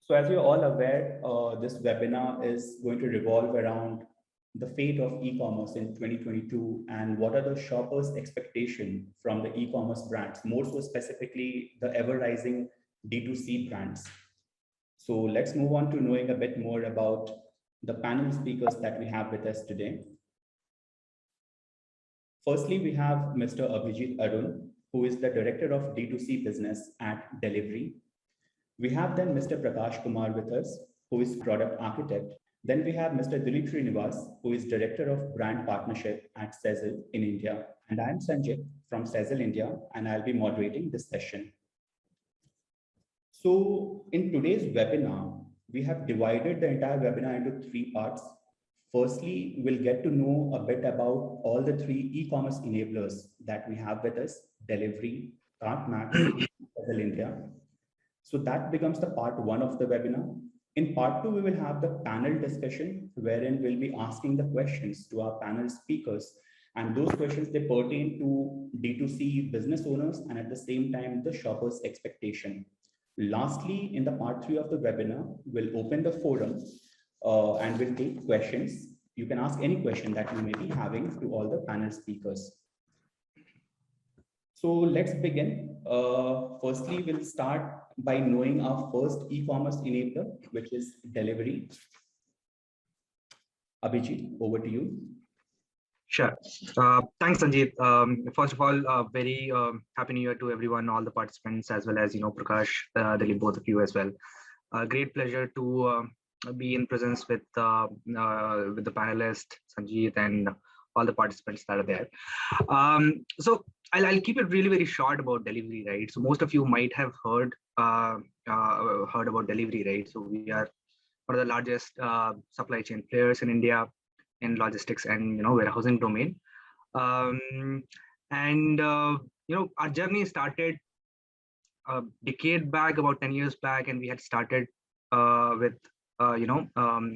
So as you're all aware, this webinar is going to revolve around the fate of e-commerce in 2022 and what are the shoppers' expectation from the e-commerce brands, more so specifically the ever-rising D2C brands. So let's move on to knowing a bit more about the panel speakers that we have with us today. Firstly, we have Mr. Abhijeet Arun, who is the Director of D2C Business at Delhivery. We have then Mr. Prakash Kumar with us, who is Product Architect. Then we have Mr. Dilip who is Director of Brand Partnership at Sezzle in India. And I'm Sanjit from Sezzle India, and I'll be moderating this session. So in today's webinar, we have divided the entire webinar into three parts. Firstly, we'll get to know a bit about all the three e-commerce enablers that we have with us: Delhivery, KartmaX, Sezzle India. So that becomes the part one of the webinar. In part two, we will have the panel discussion wherein we'll be asking the questions to our panel speakers. And those questions, they pertain to D2C business owners and at the same time, the shoppers' expectation. Lastly, in the part three of the webinar, we'll open the forum and we'll take questions. You can ask any question that you may be having to all the panel speakers. So let's begin. Firstly, we'll start by knowing our first e-commerce enabler, which is Delhivery. Abhijeet, over to you. Sure. Thanks, Sanjit. First of all, very happy New Year to everyone, all the participants, as well as Prakash, Dilip, both of you as well. Great pleasure to be in presence with the panelists, Sanjit, and all the participants that are there. So I'll keep it really very short about Delhivery, right? So most of you might have heard about Delhivery, right? So we are one of the largest supply chain players in India in logistics and warehousing domain. Our journey started a decade back, about 10 years back, and we had started with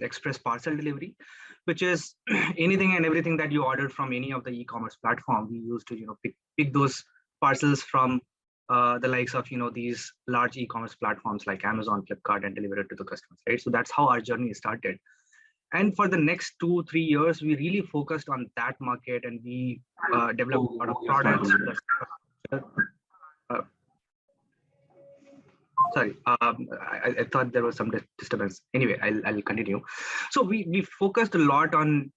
express parcel delivery, which is anything and everything that you ordered from any of the e-commerce platform. We used to pick those parcels from the likes of these large e-commerce platforms like Amazon, Flipkart, and deliver it to the customers, right? So that's how our journey started. And for the next 2-3 years, we really focused on that market, and we developed a lot of products. Sorry, I thought there was some disturbance. Anyway, I'll continue. So we focused a lot on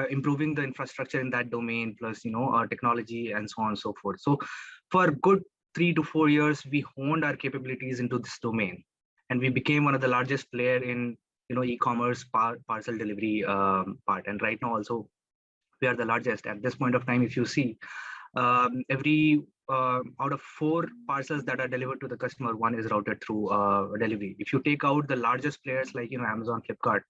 improving the infrastructure in that domain, plus technology and so on and so forth. So for good 3 to 4 years, we honed our capabilities into this domain, and we became one of the largest player in e-commerce parcel delivery part. And right now also we are the largest at this point of time. If you see, every out of 4 parcels that are delivered to the customer, 1 is routed through Delhivery. If you take out the largest players like Amazon, Flipkart,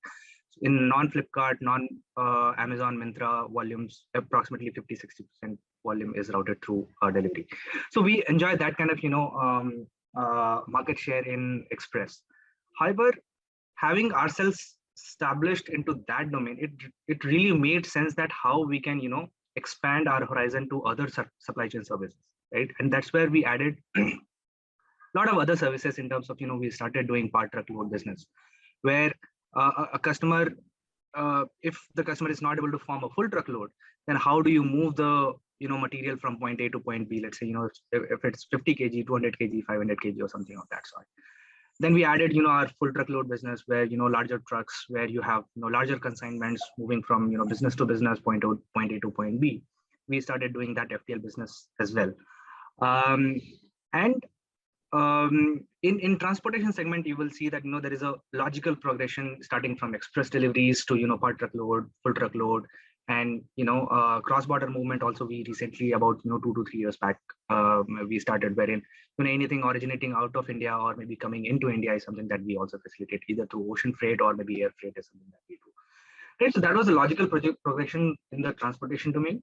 in non-Flipkart, non-Amazon, Myntra volumes, approximately 50-60% volume is routed through Delhivery. So we enjoy that kind of market share in express. However, having ourselves established into that domain, it really made sense that how we can expand our horizon to other supply chain services, right? And that's where we added a lot of other services in terms of we started doing part truckload business, where a customer, if the customer is not able to form a full truckload, then how do you move the material from point A to point B? Let's say if it's 50 kg, 200 kg, 500 kg, or something of that sort. Then we added our full truckload business, where larger trucks, where you have larger consignments moving from business to business, point A to point B. We started doing that FTL business as well. In transportation segment, you will see that there is a logical progression starting from express deliveries to part truckload, full truckload, and cross-border movement. Also, we recently, about 2 to 3 years back, we started, wherein anything originating out of India or maybe coming into India is something that we also facilitate, either through ocean freight or maybe air freight is something that we do. Right, so that was a logical progression in the transportation domain.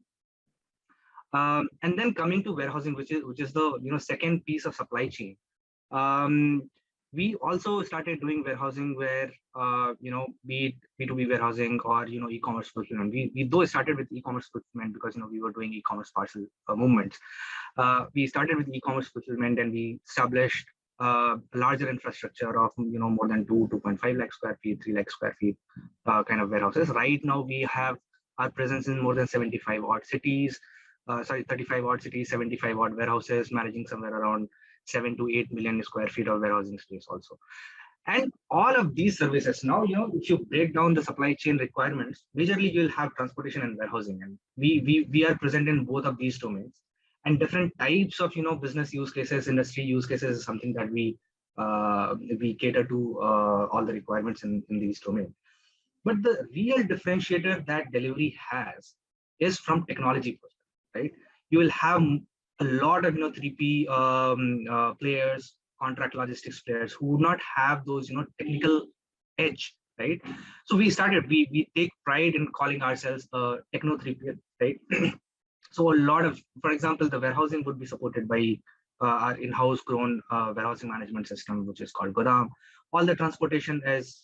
And then coming to warehousing, which is the second piece of supply chain. We also started doing warehousing where be it B2B warehousing or e-commerce fulfillment. We though started with e-commerce fulfillment because we were doing e-commerce parcel movements. We started with e-commerce fulfillment, and we established larger infrastructure of more than 2.5 lakh square feet, 3 lakh square feet kind of warehouses. Right now we have our presence in more than 75 odd cities, 35 odd cities, 75 odd warehouses, managing somewhere around 7 to 8 million square feet of warehousing space also. And all of these services now, if you break down the supply chain requirements, majorly you'll have transportation and warehousing, and we are present in both of these domains. And different types of business use cases, industry use cases is something that we cater to all the requirements in these domains. But the real differentiator that delivery has is from technology perspective, right? You will have a lot of 3P players, contract logistics players who would not have those technical edge, right? So we take pride in calling ourselves a techno 3P, right? So a lot of, for example, the warehousing would be supported by our in-house grown warehousing management system, which is called Godam. All the transportation is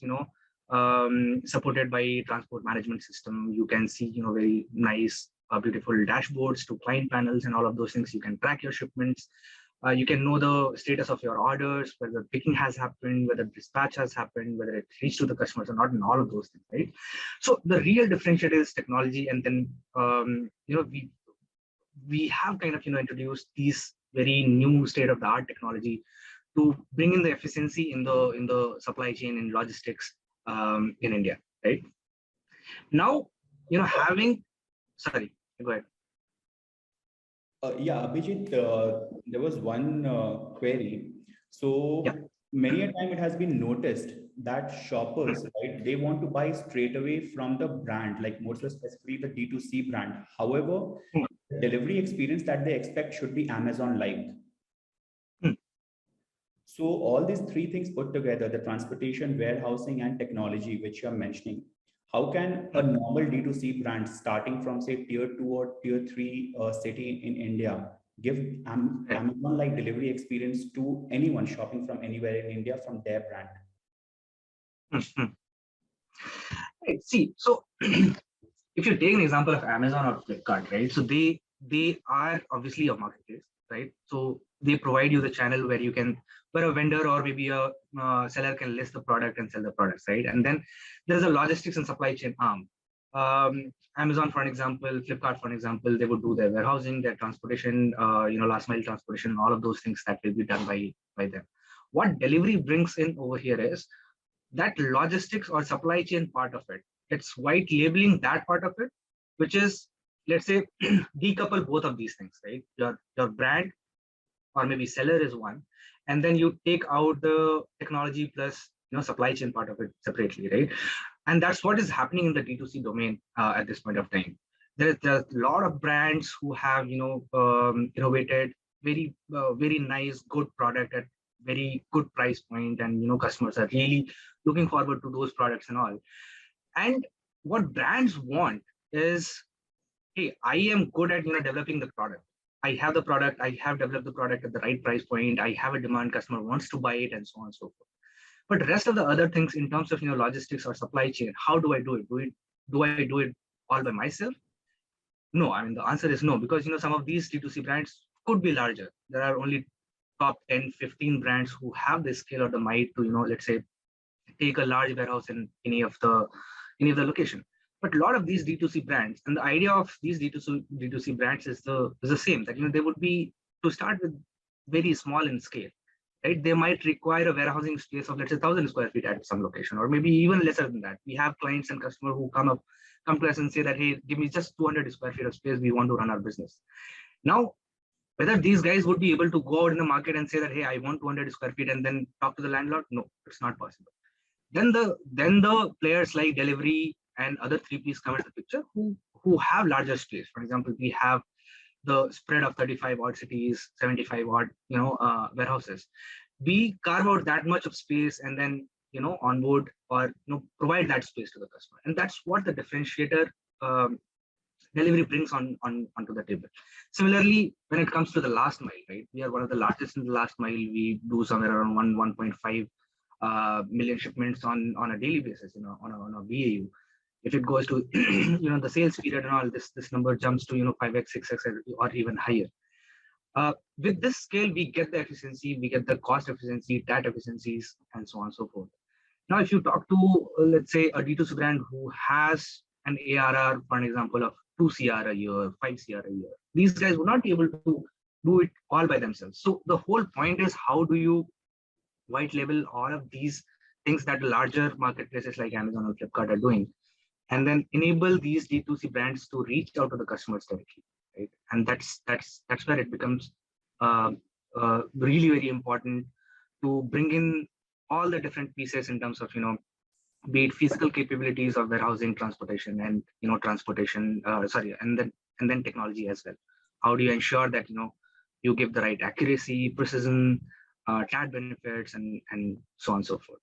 supported by transport management system. You can see very nice beautiful dashboards to client panels and all of those things. You can track your shipments. You can know the status of your orders, whether picking has happened, whether dispatch has happened, whether it reached to the customers or not, and all of those things, right? So the real differentiator is technology, and then we have kind of introduced these very new state-of-the-art technology to bring in the efficiency in the supply chain and logistics in India, right? Now, sorry, go ahead. Yeah, Abhijeet, there was one query. So yeah. Many a time it has been noticed that shoppers, right, they want to buy straight away from the brand, like more so specifically the D2C brand. However, the delivery experience that they expect should be Amazon-like. So all these three things put together, the transportation, warehousing, and technology, which you're mentioning, how can a normal D2C brand starting from say tier 2 or tier 3 city in India give Amazon-like delivery experience to anyone shopping from anywhere in India from their brand? Right. See, so if you take an example of Amazon or Flipkart, right? So they are obviously a marketplace, right? So they provide you the channel where a vendor or maybe a seller can list the product and sell the products, right? And then there's a logistics and supply chain arm. Amazon, for an example, Flipkart, for an example, they would do their warehousing, their transportation, last mile transportation, all of those things that will be done by them. What delivery brings in over here is that logistics or supply chain part of it. It's white labeling that part of it, which is, let's say, decouple both of these things, right? Your brand or maybe seller is one, and then you take out the technology plus supply chain part of it separately, right? And that's what is happening in the D2C domain at this point of time. There's a lot of brands who have innovated very nice, good product at very good price point, and customers are really looking forward to those products and all. And what brands want is, hey, I am good at developing the product. I have the product, I have developed the product at the right price point, I have a demand, customer wants to buy it, and so on and so forth. But the rest of the other things in terms of logistics or supply chain, how do I do it? Do I do it all by myself? No, I mean the answer is no, because some of these D2C brands could be larger. There are only top 10, 15 brands who have the scale or the might to let's say take a large warehouse in any of the location. But a lot of these D2C brands, and the idea of these D2C brands is the same, that they would be to start with very small in scale, right? They might require a warehousing space of let's say 1,000 square feet at some location, or maybe even lesser than that. We have clients and customers who come to us and say that, hey, give me just 200 square feet of space, we want to run our business. Now, whether these guys would be able to go out in the market and say that, hey, I want 200 square feet and then talk to the landlord? No, it's not possible. Then the players like Delhivery and other 3Ps come into the picture who have larger space. For example, we have the spread of 35 odd cities, 75 odd warehouses. We carve out that much of space and then onboard or provide that space to the customer, and that's what the differentiator Delhivery brings onto the table. Similarly, when it comes to the last mile, right? We are one of the largest in the last mile. We do somewhere around 1.5 million shipments on a daily basis, on a BAU. If it goes to the sales period and all, this number jumps to 5x, 6x, or even higher. With this scale, we get the efficiency, we get the cost efficiency, data efficiencies, and so on and so forth. Now, if you talk to, let's say, a D2C brand who has an ARR, for an example, of 2 CR a year, 5 CR a year, these guys would not be able to do it all by themselves. So the whole point is, how do you white label all of these things that larger marketplaces like Amazon or Flipkart are doing, and then enable these D2C brands to reach out to the customers directly, right? And that's where it becomes really very important to bring in all the different pieces in terms of, be it physical capabilities of warehousing, transportation, and transportation. And then technology as well. How do you ensure that you give the right accuracy, precision, TAT benefits, and so on and so forth.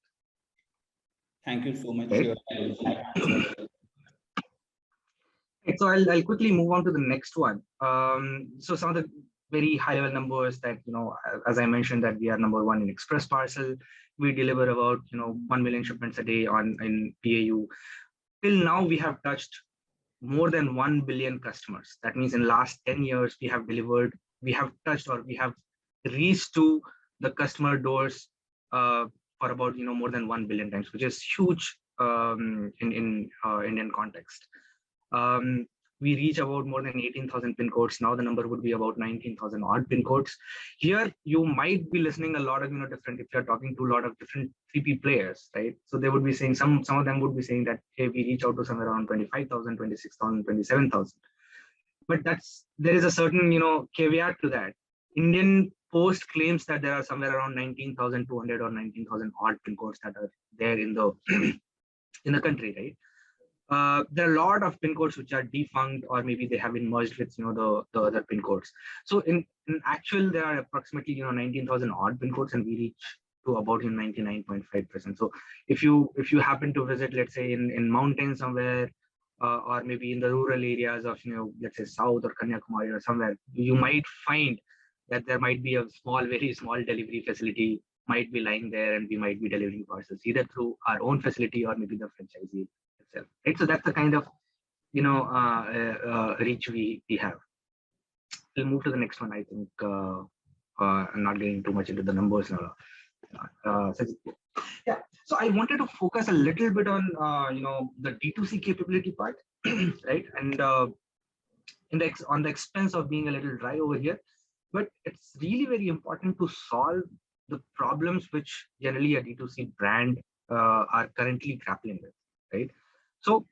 Thank you so much. Right. So I'll quickly move on to the next one. So some of the very high level numbers that, as I mentioned, that we are number one in express parcel. We deliver about 1 million shipments a day in PAU. Till now, we have touched more than 1 billion customers. That means in last 10 years, we have delivered, we have touched, or we have reached to the customer doors for about more than 1 billion times, which is huge in Indian context. We reach about more than 18,000 pin codes. Now the number would be about 19,000 odd pin codes. Here you might be listening a lot of different, if you're talking to a lot of different 3P players, right? So they would be saying, some of them would be saying that, hey, we reach out to somewhere around 25,000, 26,000, 27,000. But there is a certain caveat to that. Indian Post claims that there are somewhere around 19,200 or 19,000 odd pin codes that are there in the in the country, right? There are a lot of pin codes which are defunct, or maybe they have been merged with the other pin codes. So in actual, there are approximately 19,000 odd pin codes, and we reach to about 99.5%. So if you happen to visit, let's say in mountains somewhere, or maybe in the rural areas of let's say South or Kanyakumari or somewhere, you might find that there might be a very small delivery facility might be lying there, and we might be delivering parcels either through our own facility or maybe the franchisee itself, right? So that's the kind of reach we have. We'll move to the next one. I think I'm not getting too much into the numbers now. Yeah, so I wanted to focus a little bit on the D2C capability part, right? And on the expense of being a little dry over here, but it's really very important to solve the problems which generally a D2C brand are currently grappling with, right? So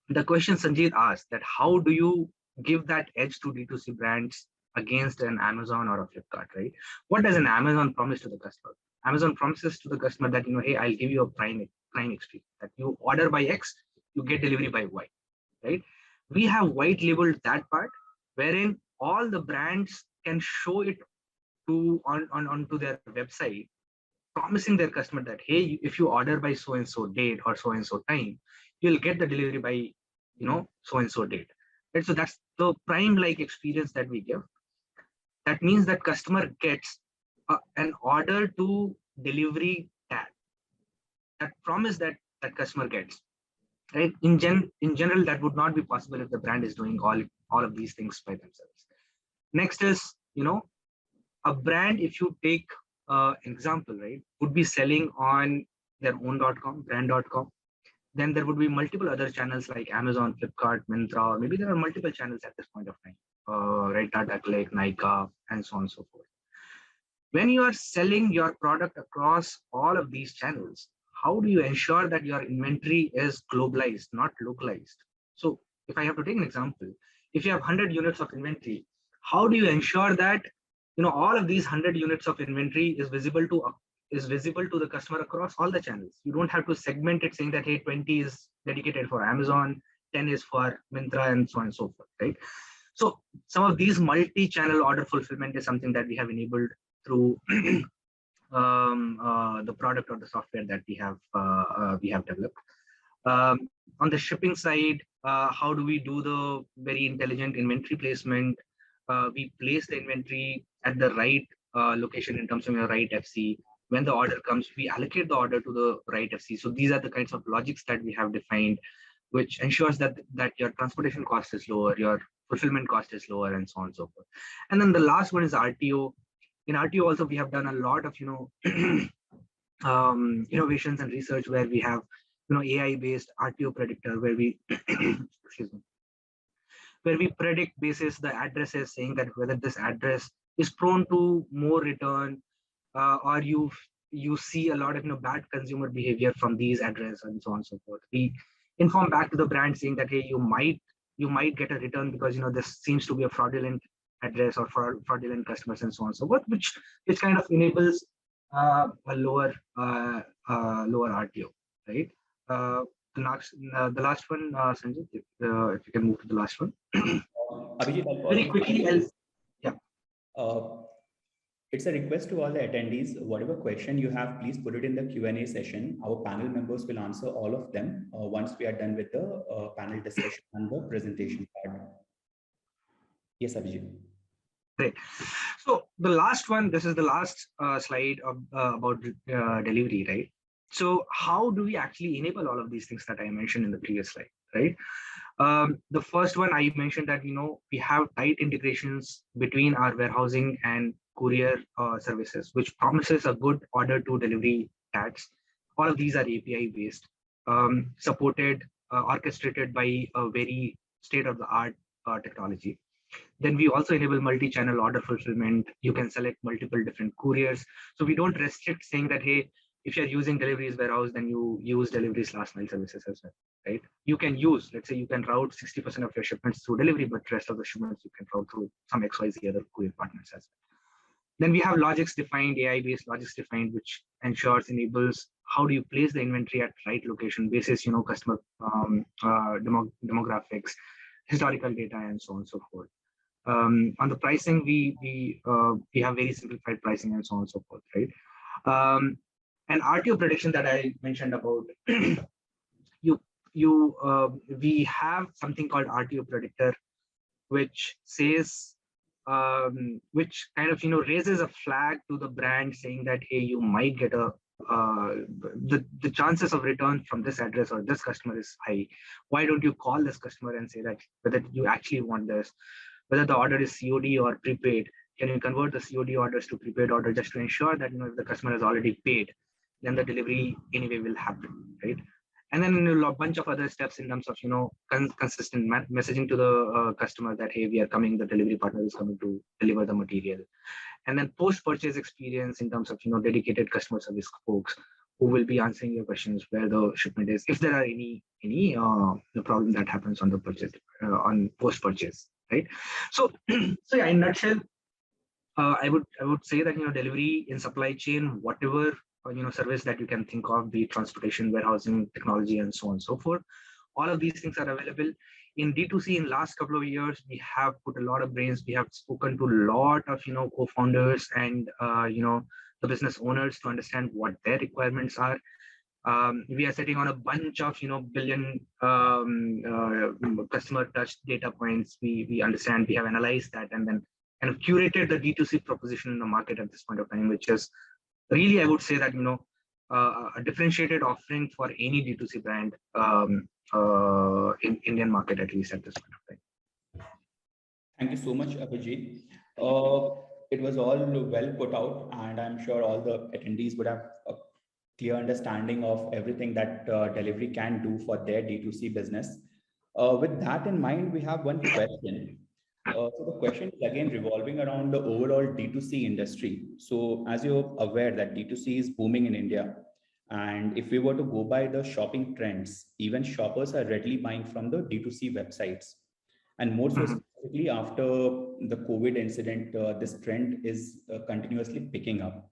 the question Sanjit asked, that how do you give that edge to D2C brands against an Amazon or a Flipkart, right? What does an Amazon promise to the customer? Amazon promises to the customer that, hey, I'll give you a prime experience, that you order by X, you get delivery by Y, right? We have white labeled that part, wherein all the brands can show it onto their website, promising their customer that, hey, if you order by so and so date or so and so time, you'll get the delivery by so and so date, right? So that's the prime like experience that we give. That means that customer gets an order to delivery tag, that promise that customer gets, right? In general, that would not be possible if the brand is doing all of these things by themselves. Next is, a brand, if you take an example, right, would be selling on their own .com, brand.com. Then there would be multiple other channels like Amazon, Flipkart, Myntra, or maybe there are multiple channels at this point of time, right? Tata Click, Nykaa, and so on and so forth. When you are selling your product across all of these channels, how do you ensure that your inventory is globalized, not localized? So if I have to take an example, if you have 100 units of inventory, how do you ensure that all of these 100 units of inventory is visible to the customer across all the channels? You don't have to segment it saying that, hey, 20 is dedicated for Amazon, 10 is for Myntra, and so on and so forth, right? So some of these multi-channel order fulfillment is something that we have enabled through the product or the software that we have developed. On the shipping side, how do we do the very intelligent inventory placement? We place the inventory at the right location in terms of your right FC. When the order comes, we allocate the order to the right FC. So these are the kinds of logics that we have defined, which ensures that your transportation cost is lower, your fulfillment cost is lower, and so on and so forth. And then the last one is RTO. In RTO also, we have done a lot of, innovations and research where we have, AI-based RTO predictor, where we, excuse me, where we predict basis the addresses, saying that whether this address is prone to more return, or you see a lot of bad consumer behavior from these addresses, and so on and so forth. We inform back to the brand saying that, hey, you might get a return because this seems to be a fraudulent address or fraudulent customers, and so on and so forth, which kind of enables a lower RTO, right? The last one, Sanjit, if you can move to the last one. Abhijeet, Very quickly, it's a request to all the attendees. Whatever question you have, please put it in the Q&A session. Our panel members will answer all of them once we are done with the panel discussion and the presentation part. Yes, Abhijeet. Great. So the last one, this is the last slide of, about delivery, right? So how do we actually enable all of these things that I mentioned in the previous slide, right? The first one I mentioned that, we have tight integrations between our warehousing and courier services, which promises a good order to delivery stats. All of these are API based, supported, orchestrated by a very state-of-the-art technology. Then we also enable multi-channel order fulfillment. You can select multiple different couriers. So we don't restrict saying that, hey, if you're using Delhivery's warehouse, then you use Delhivery's last mile services as well, right? You can use, let's say you can route 60% of your shipments through Delhivery, but rest of the shipments you can route through some XYZ other courier partners as well. Then we have logics defined, AI-based logics defined, which enables how do you place the inventory at right location basis, customer demographics, historical data, and so on and so forth. On the pricing, we have very simplified pricing and so on and so forth, right? And RTO prediction that I mentioned about, we have something called RTO Predictor, which says, which kind of raises a flag to the brand saying that, hey, you might get a the chances of return from this address or this customer is high. Why don't you call this customer and say that whether you actually want this, whether the order is COD or prepaid? Can you convert the COD orders to prepaid order just to ensure that if the customer has already paid, then the delivery anyway will happen, right? And then a bunch of other steps in terms of consistent messaging to the customer that, hey, we are coming, the delivery partner is coming to deliver the material. And then post-purchase experience in terms of dedicated customer service folks who will be answering your questions where the shipment is, if there are any problem that happens on the purchase on post-purchase, right? So so yeah, in a nutshell, I would say that delivery in supply chain, whatever service that you can think of, be it transportation, warehousing, technology, and so on and so forth, all of these things are available. In D2C, in last couple of years, we have put a lot of brains. We have spoken to a lot of co-founders and the business owners to understand what their requirements are. We are sitting on a bunch of billion customer touch data points. We understand, we have analyzed that, and then kind of curated the D2C proposition in the market at this point of time, which is really, I would say that a differentiated offering for any D2C brand in Indian market, at least at this point of time. Thank you so much, Abhijeet. It was all well put out, and I'm sure all the attendees would have a clear understanding of everything that Delhivery can do for their D2C business. With that in mind, we have one question. So the question is again revolving around the overall D2C industry. So as you're aware that D2C is booming in India, and if we were to go by the shopping trends, even shoppers are readily buying from the D2C websites. And more so specifically after the COVID incident, this trend is continuously picking up.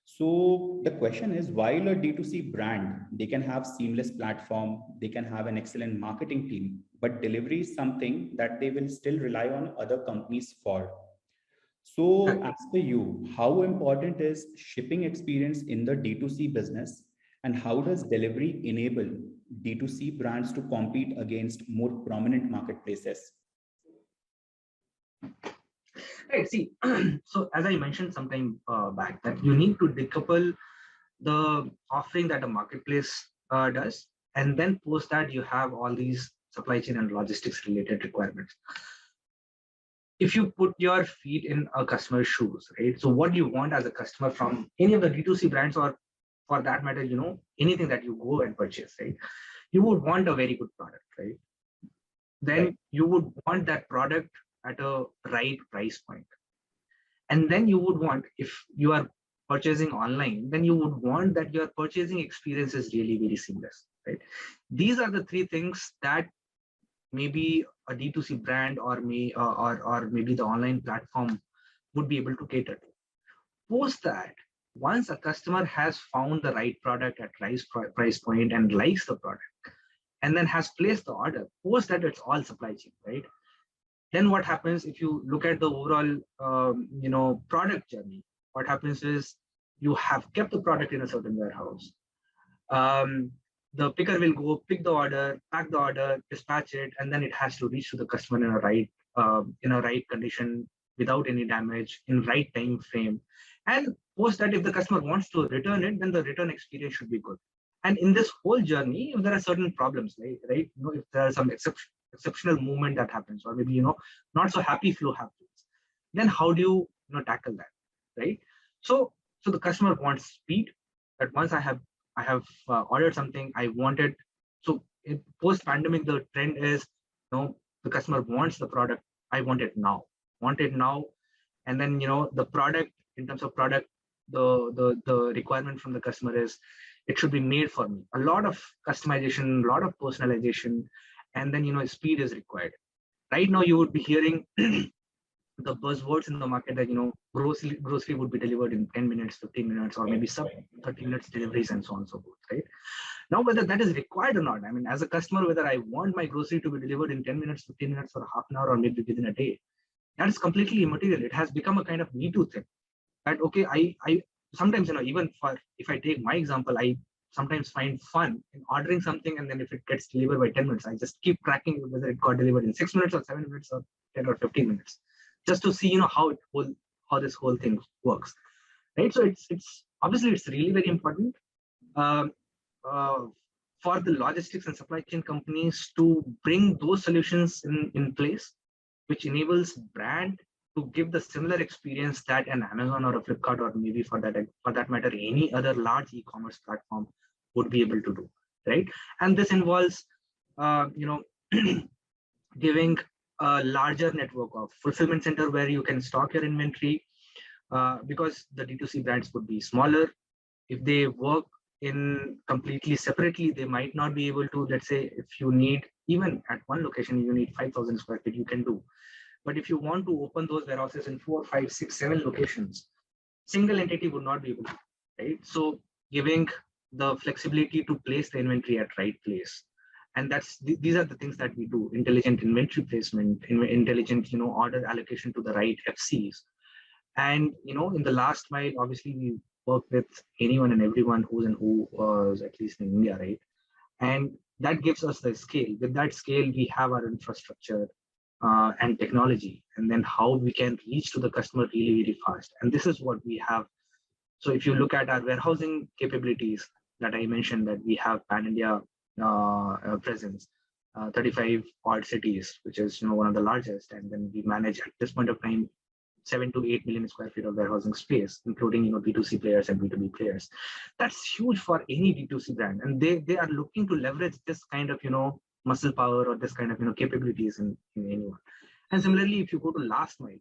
So the question is, while a D2C brand, they can have seamless platform, they can have an excellent marketing team, but delivery is something that they will still rely on other companies for. So as per you, how important is shipping experience in the D2C business, and how does delivery enable D2C brands to compete against more prominent marketplaces? Right. See, so as I mentioned sometime back, that you need to decouple the offering that a marketplace does, and then post that you have all these supply chain and logistics related requirements. if you put your feet in a customer's shoes, right? So what do you want as a customer from any of the D2C brands, or for that matter, anything that you go and purchase, right? You would want a very good product, right? Then Right. you would want that product at a right price point. And then you would want, if you are purchasing online, then you would want that your purchasing experience is really very seamless, right? These are the three things that maybe a D2C brand or maybe the online platform would be able to cater to. Post that, once a customer has found the right product at price point and likes the product, and then has placed the order, post that it's all supply chain, right? Then what happens if you look at the overall product journey? What happens is you have kept the product in a certain warehouse. The picker will go pick the order, pack the order, dispatch it, and then it has to reach to the customer in a right condition, without any damage, in right time frame. And post that, if the customer wants to return it, then the return experience should be good. And in this whole journey, if there are certain problems, right? If there are some exceptional movement that happens, or maybe not so happy flow happens, then how do you tackle that, right? So the customer wants speed. That once I have ordered something, I wanted. So in post pandemic, the trend is the customer wants the product. I want it now. And then the product, in terms of product, the requirement from the customer is it should be made for me. A lot of customization, a lot of personalization, and then speed is required. Right now, you would be hearing the buzzwords in the market that grocery would be delivered in 10 minutes, 15 minutes, or maybe sub 30 minutes deliveries, and so on and so forth, right? Now, whether that is required or not, I mean, as a customer, whether I want my grocery to be delivered in 10 minutes, 15 minutes, or half an hour, or maybe within a day, that is completely immaterial. It has become a kind of Me Too thing. That okay, I sometimes even if I take my example, I sometimes find fun in ordering something, and then if it gets delivered by 10 minutes, I just keep tracking whether it got delivered in 6 minutes or 7 minutes or 10 or 15 minutes, just to see how this whole thing works, right? So it's obviously it's really very important um, uh, for the logistics and supply chain companies to bring those solutions in place, which enables brand to give the similar experience that an Amazon or a Flipkart, or maybe for that matter any other large e-commerce platform would be able to do, right? And this involves giving a larger network of fulfillment center where you can stock your inventory, because the D2C brands would be smaller. If they work in completely separately, they might not be able to. Let's say if you need, even at one location, you need 5,000 square feet, you can do. But if you want to open those warehouses in 4, 5, 6, 7 locations, single entity would not be able to, right? So giving the flexibility to place the inventory at right place. And these are the things that we do: intelligent inventory placement, intelligent order allocation to the right FCs. And in the last mile, obviously we work with anyone and everyone who was at least in India, right? And that gives us the scale. With that scale, we have our infrastructure and technology, and then how we can reach to the customer really, really fast. And this is what we have. So if you look at our warehousing capabilities that I mentioned, that we have pan-India presence, 35 odd cities, which is one of the largest, and then we manage at this point of time 7 to 8 million square feet of warehousing space, including B2C players and B2B players. That's huge for any D2C brand, and they are looking to leverage this kind of muscle power or this kind of capabilities in anyone. And similarly, if you go to last mile,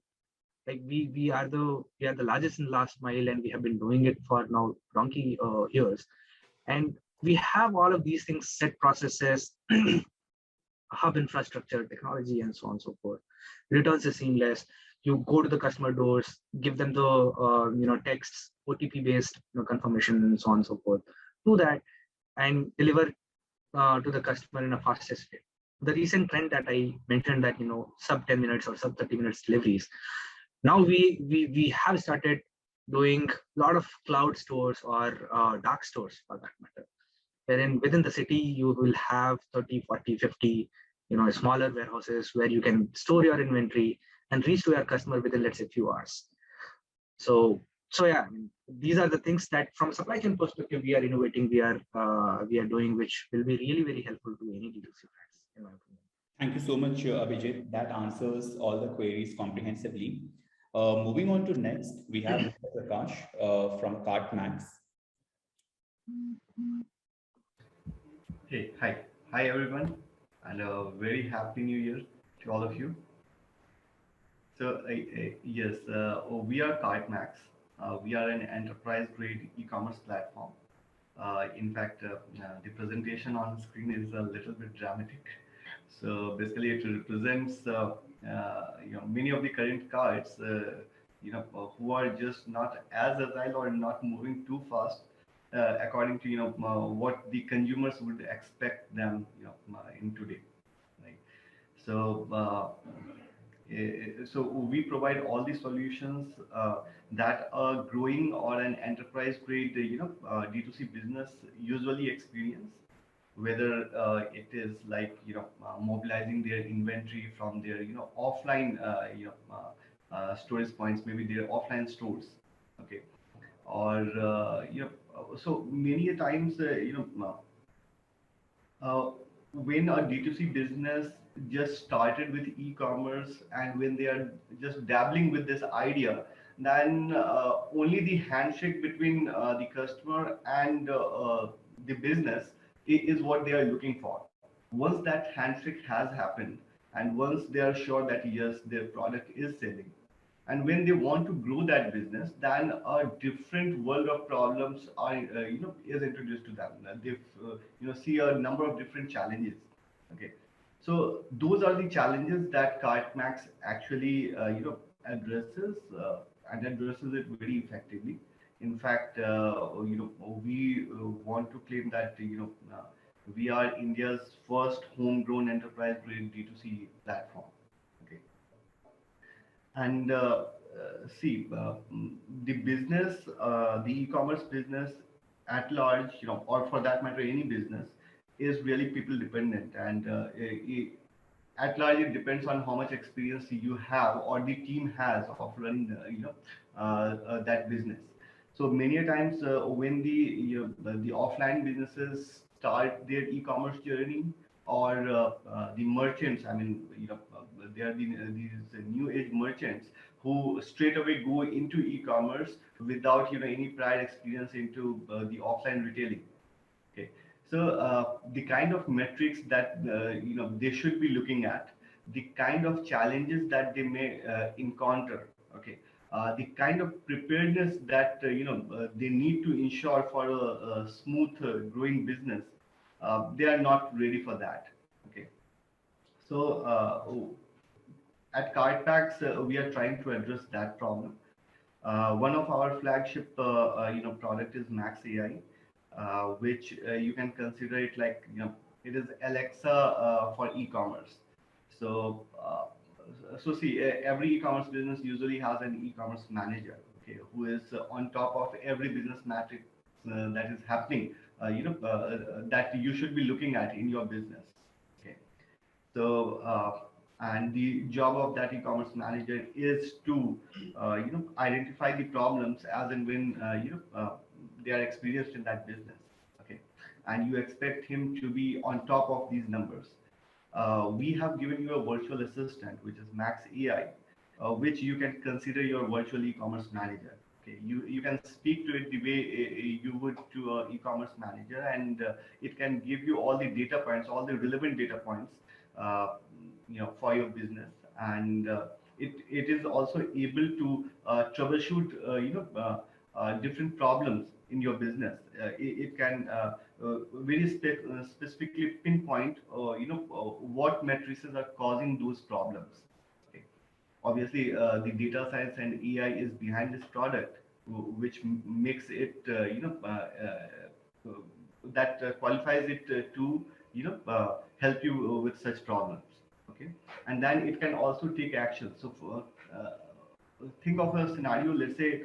like we are the largest in last mile, and we have been doing it for now donkey years, and we have all of these things, set processes, hub infrastructure, technology, and so on and so forth. Returns is seamless. You go to the customer doors, give them the texts, OTP based confirmation, and so on and so forth. Do that and deliver to the customer in a fastest way. The recent trend that I mentioned, that sub 10 minutes or sub 30 minutes deliveries. Now we have started doing a lot of cloud stores or dark stores, for that matter, wherein within the city you will have 30, 40, 50 smaller warehouses where you can store your inventory and reach to your customer within, let's say, few hours. So yeah, I mean, these are the things that from a supply chain perspective we are innovating, we are doing, which will be really very helpful to any D2C brands, in my opinion. Thank you so much, Abhijeet. That answers all the queries comprehensively. Moving on to next, we have Mr. Prakash from KartmaX. Hey, hi. Hi everyone, and a very happy new year to all of you. So, yes, we are KartmaX. We are an enterprise grade e-commerce platform. In fact, the presentation on screen is a little bit dramatic. So basically, it represents many of the current cards who are just not as agile or not moving too fast according to what the consumers would expect them in today, right? So so we provide all the solutions that a growing or an enterprise grade D2C business usually experience, whether it is like mobilizing their inventory from their offline storage points, maybe their offline stores, okay, or so many a times when a D2C business just started with e-commerce, and when they are just dabbling with this idea, then only the handshake between the customer and the business is what they are looking for. Once that handshake has happened, and once they are sure that yes, their product is selling, and when they want to grow that business, then a different world of problems are is introduced to them. They see a number of different challenges, okay. So those are the challenges that KartmaX actually addresses, and addresses it very effectively. In fact, we want to claim that we are India's first homegrown enterprise grade D2C platform, okay. And see, the business, the e-commerce business at large, or for that matter, any business, is really people dependent. And at large, it depends on how much experience you have or the team has of running, that business. So many a times when the offline businesses start their e-commerce journey, or the merchants, I mean, there are these new age merchants who straight away go into e-commerce without any prior experience into the offline retailing. Okay, so the kind of metrics that they should be looking at, the kind of challenges that they may encounter, okay, the kind of preparedness that they need to ensure for a smooth growing business, they are not ready for that. Okay, so at KartmaX, we are trying to address that problem. One of our flagship product is Max AI, which you can consider it like it is Alexa for e-commerce. So so see, every e-commerce business usually has an e-commerce manager, okay, who is on top of every business metric that is happening, that you should be looking at in your business. Okay, so and the job of that e-commerce manager is to identify the problems as and when they are experienced in that business. Okay, and you expect him to be on top of these numbers. We have given you a virtual assistant, which is Max AI, which you can consider your virtual e-commerce manager. Okay, you can speak to it the way you would to an e-commerce manager, and it can give you all the data points, all the relevant data points, for your business, and it is also able to troubleshoot different problems in your business. It can very specifically pinpoint what matrices are causing those problems. Okay. Obviously, the data science and AI is behind this product, which makes it that qualifies it to help you with such problems. Okay, and then it can also take action. So for, think of a scenario. Let's say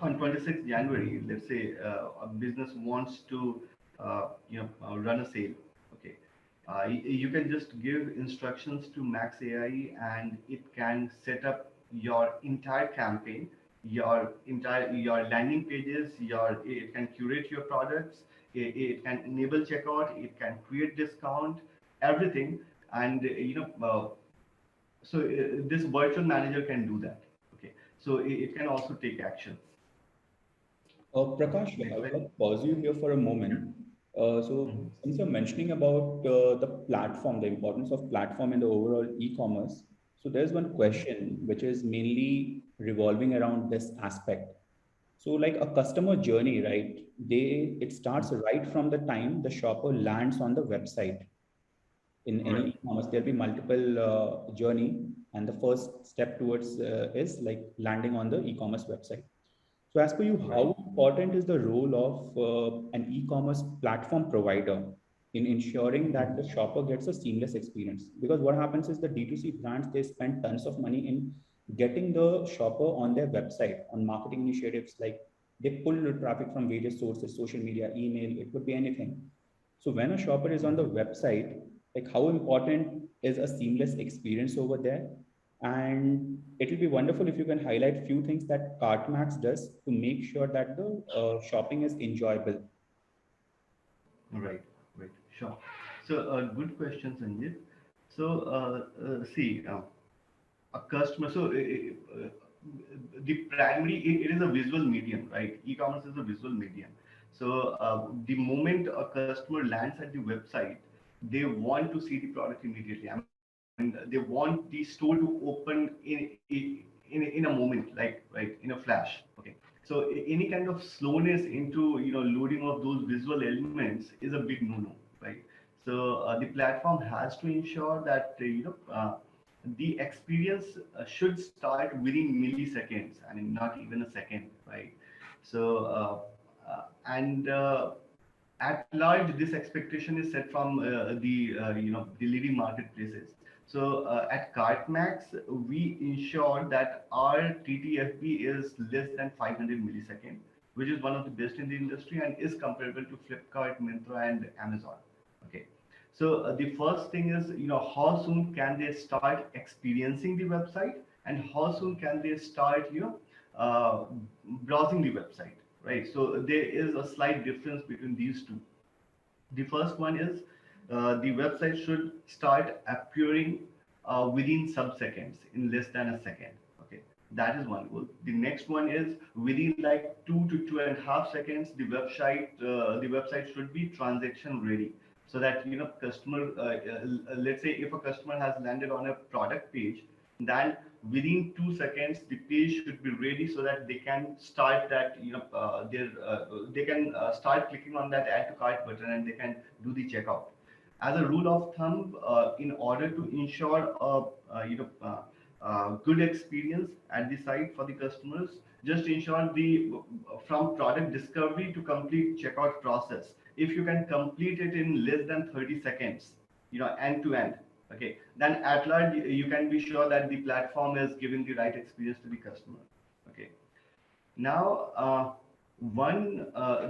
on 26th January, let's say a business wants to run a sale. Okay, you can just give instructions to Max AI, and it can set up your entire campaign, your landing pages, it can curate your products, it can enable checkout, it can create discount, everything, and so this virtual manager can do that. Okay, so it can also take action. Prakash, I would like to pause you here for a moment. So, since you're mentioning about the platform, the importance of platform in the overall e-commerce, so there's one question which is mainly revolving around this aspect. So, like a customer journey, right? It starts right from the time the shopper lands on the website. In any Right. e-commerce, there'll be multiple journey, and the first step towards is like landing on the e-commerce website. So, as per you, Right. how important is the role of an e-commerce platform provider in ensuring that the shopper gets a seamless experience? Because what happens is the D2C brands, they spend tons of money in getting the shopper on their website, on marketing initiatives, like they pull the traffic from various sources, social media, email, it could be anything. So when a shopper is on the website, like how important is a seamless experience over there? And it will be wonderful if you can highlight few things that KartmaX does to make sure that the shopping is enjoyable. Right, right, sure. So, good question, Sanjit. So, see, a customer. So, the primary, it is a visual medium, right? E-commerce is a visual medium. So, the moment a customer lands at the website, they want to see the product immediately. I mean, they want the store to open in a moment, like right in a flash. Okay. So any kind of slowness into loading of those visual elements is a big no-no, right? So the platform has to ensure that the experience should start within milliseconds. I mean, not even a second, right? So and at large, this expectation is set from the leading marketplaces. So at CartMax, we ensure that our TTFB is less than 500 millisecond, which is one of the best in the industry and is comparable to Flipkart, Myntra, and Amazon. Okay. So the first thing is, how soon can they start experiencing the website, and how soon can they start, browsing the website, right? So there is a slight difference between these two. The first one is the website should start appearing within sub-seconds, in less than a second. Okay, that is one goal. The next one is within like 2 to 2.5 seconds, the website should be transaction ready, so that customer, let's say if a customer has landed on a product page, then within 2 seconds the page should be ready so that they can start that they can start clicking on that add to cart button, and they can do the checkout. As a rule of thumb, in order to ensure a good experience at the site for the customers, just ensure the from product discovery to complete checkout process, if you can complete it in less than 30 seconds, end to end, okay, then at large you can be sure that the platform is giving the right experience to the customer. Okay. Now,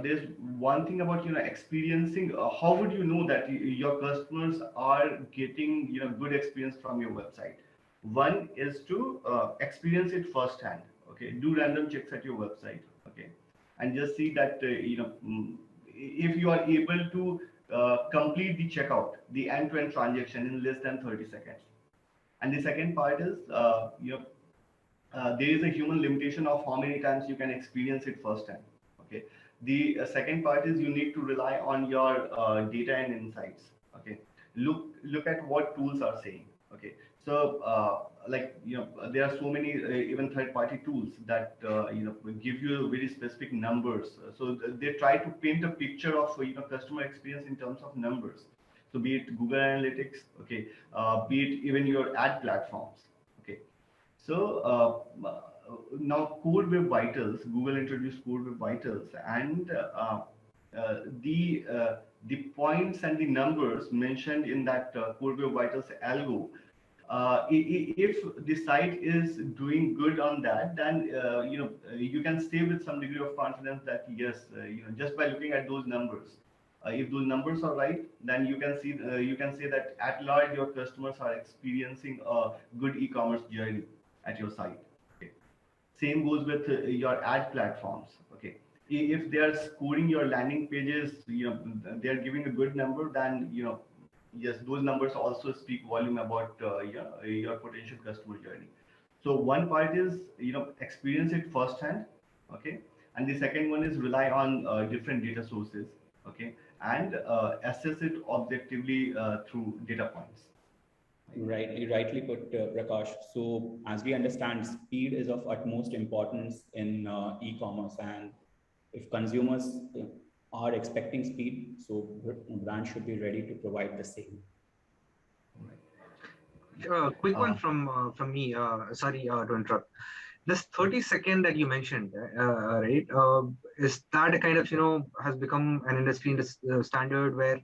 there's one thing about experiencing. How would you know that your customers are getting good experience from your website? One is to experience it firsthand. Okay, do random checks at your website. Okay, and just see that if you are able to complete the checkout, the end-to-end transaction in less than 30 seconds. And the second part is there is a human limitation of how many times you can experience it first time. Okay. The second part is you need to rely on your data and insights. Okay. Look at what tools are saying. Okay. So there are so many even third-party tools that give you very specific numbers. So they try to paint a picture of customer experience in terms of numbers. So be it Google Analytics, okay, be it even your ad platforms. Okay. So now Core Web Vitals, Google introduced Core Web Vitals, and the points and the numbers mentioned in that Core Web Vitals algo. If the site is doing good on that, then you can say with some degree of confidence that yes, just by looking at those numbers, if those numbers are right, then you can see you can say that at large your customers are experiencing a good e-commerce journey at your site. Okay. Same goes with your ad platforms. Okay. If they are scoring your landing pages, they are giving a good number, then yes, those numbers also speak volume about your potential customer journey. So one part is experience it firsthand, okay, and the second one is rely on different data sources, okay, and assess it objectively through data points. Right, you rightly put, Prakash. So, as we understand, speed is of utmost importance in e-commerce, and if consumers are expecting speed, so brands should be ready to provide the same. Quick one from me. Sorry to interrupt. This 30-second that you mentioned, right? Is that a kind of has become an industry standard where,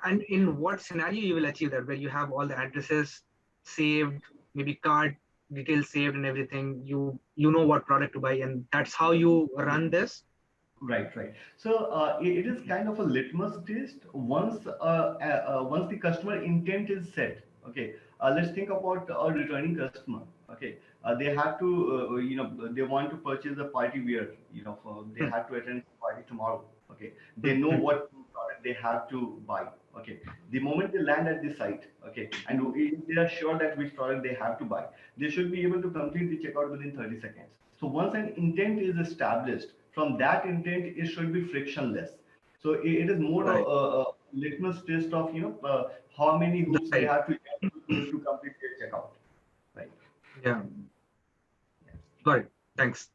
and in what scenario you will achieve that, where you have all the addresses saved, maybe card details saved and everything. You know what product to buy, and that's how you run this. Right, right. So it is kind of a litmus test. Once the customer intent is set, okay. Let's think about a returning customer. Okay, they have to, they want to purchase a party wear. They have to attend a party tomorrow. Okay, they know what product they have to buy. Okay, the moment they land at the site, okay, and if they are sure that which product they have to buy, they should be able to complete the checkout within 30 seconds. So once an intent is established, from that intent, it should be frictionless. So it is more Right. a litmus test of how many hoops they Right. have to get to complete their checkout. Right. Yeah. Got it. Thanks.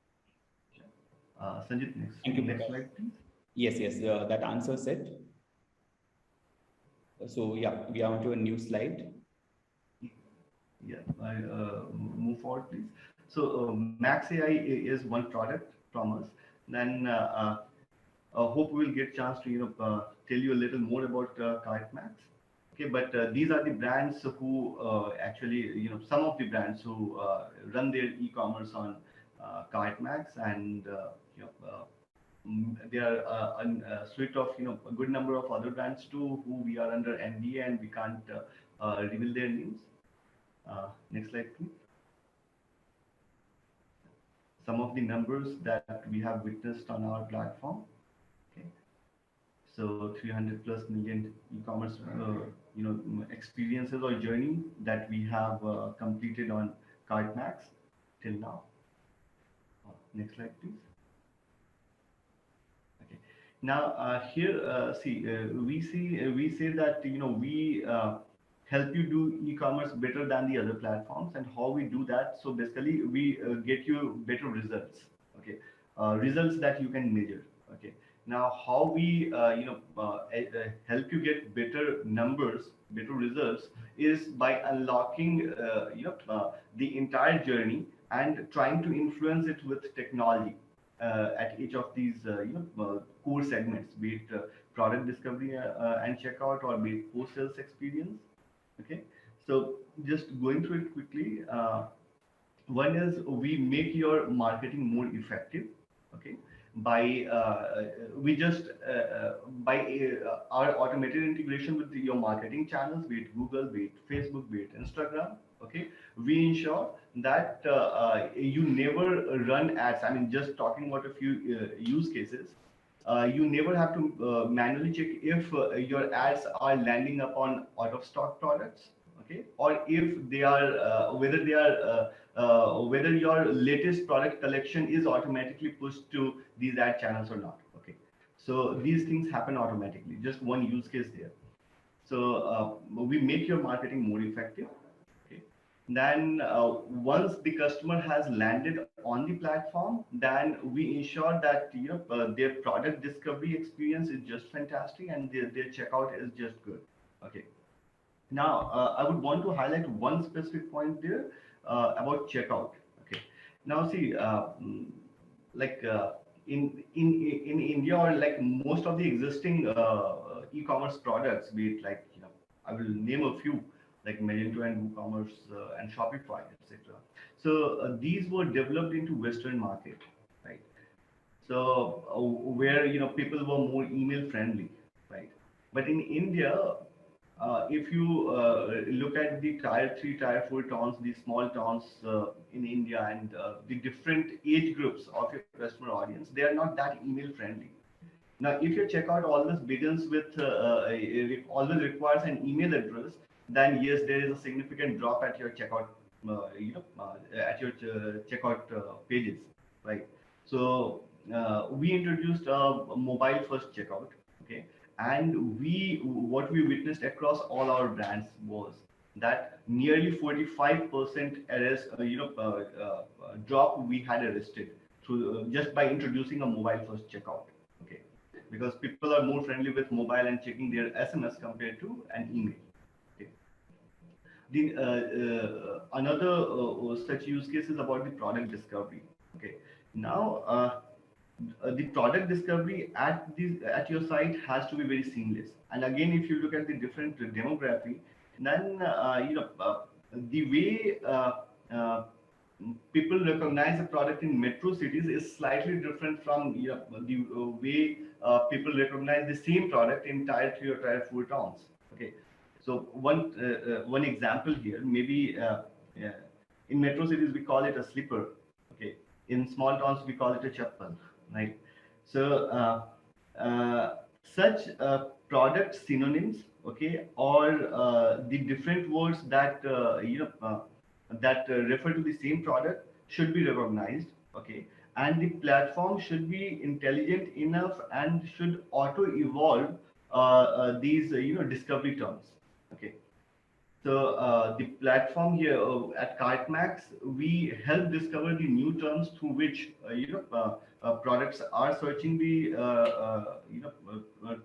Sanjit, next. Thank you, Next Prakash. slide, please. Yes, yes, that answers it. So, yeah, we are on to a new slide. Yeah, I move forward, please. So Max AI is one product from us. Then hope we will get chance to tell you a little more about KartmaX. Okay, but these are the brands who actually some of the brands who run their e-commerce on KartmaX, and there are a suite of a good number of other brands too who we are under NDA and we can't reveal their names. Next slide, please. Some of the numbers that we have witnessed on our platform. Okay, so 300 plus million e-commerce, experiences or journey that we have completed on KartmaX till now. Next slide, please. Okay. Now here, we say that we help you do e-commerce better than the other platforms, and how we do that. So basically, we get you better results. Okay, results that you can measure. Okay. Now, how we help you get better numbers, better results, is by unlocking the entire journey and trying to influence it with technology at each of these core segments, be it product discovery and checkout, or be it post sales experience. Okay, so just going through it quickly. One is we make your marketing more effective. Okay, by we just by our automated integration with your marketing channels, be it Google, be it Facebook, be it Instagram. Okay, we ensure that you never run ads. I mean, just talking about a few use cases. You never have to manually check if your ads are landing upon out of stock products, okay, or if they are whether they are whether your latest product collection is automatically pushed to these ad channels or not. Okay, so these things happen automatically. Just one use case there. So we make your marketing more effective. Okay, then once the customer has landed on the platform, then we ensure that their product discovery experience is just fantastic and their checkout is just good. Okay, now I would want to highlight one specific point there about checkout. Okay, now see, like in India, or like most of the existing e-commerce products, be it like I will name a few like Magento and WooCommerce and Shopify, etc. So these were developed into Western market, right? So where people were more email friendly, right? But in India, if you look at the tier 3, tier 4 towns, the small towns in India, and the different age groups of your customer audience, they are not that email friendly. Now, if your checkout always begins with, it always requires an email address, then yes, there is a significant drop at your checkout, at your checkout pages, right? So we introduced a mobile first checkout, okay, and what we witnessed across all our brands was that nearly 45% arrest, drop we had arrested through just by introducing a mobile first checkout, okay, because people are more friendly with mobile and checking their SMS compared to an email. Okay. The another such use case is about the product discovery. Okay. Now, the product discovery at your site has to be very seamless. And again, if you look at the different demography, then the way people recognize a product in metro cities is slightly different from the way people recognize the same product in tier 3 or tier 4 towns. Okay, so one example here, maybe yeah, in metro cities we call it a slipper. Okay, in small towns we call it a chappal, right? So such product synonyms, okay, or the different words that refer to the same product should be recognized, okay, and the platform should be intelligent enough and should auto evolve these discovery terms, okay. So the platform here at KartmaX, we help discover the new terms through which products are searching the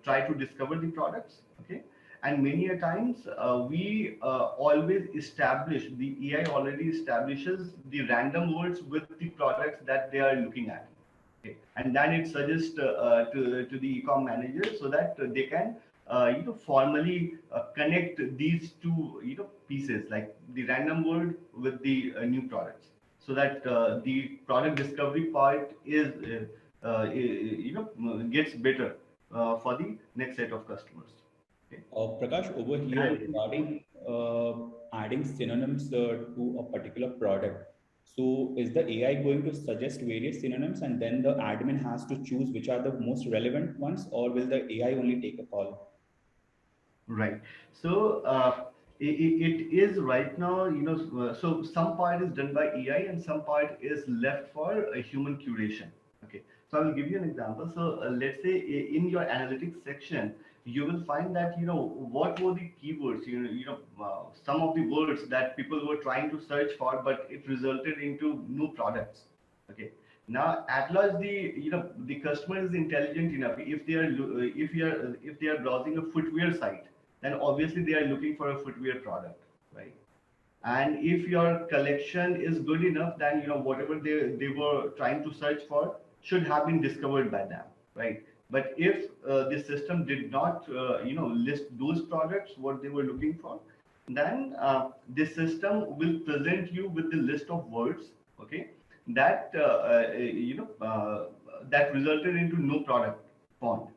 try to discover the products. Okay, and many a times we always establish the AI already establishes the random words with the products that they are looking at. Okay. And then it suggests to the ecom manager so that they can formally connect these two pieces like the random word with the new products, so that the product discovery part is gets better for the next set of customers. Okay. Prakash, over here regarding adding synonyms to a particular product. So is the AI going to suggest various synonyms and then the admin has to choose which are the most relevant ones, or will the AI only take a call? Right. So it is right now, so some part is done by AI and some part is left for a human curation. Okay. So I will give you an example. So let's say in your analytics section, you will find that, what were the keywords, some of the words that people were trying to search for, but it resulted into new products. Okay. Now, at large, the customer is intelligent enough. If they are if they are browsing a footwear site, then obviously they are looking for a footwear product, right? And if your collection is good enough, then whatever they were trying to search for should have been discovered by them, right? But if the system did not list those products what they were looking for, then the system will present you with the list of words, okay, that that resulted into no product font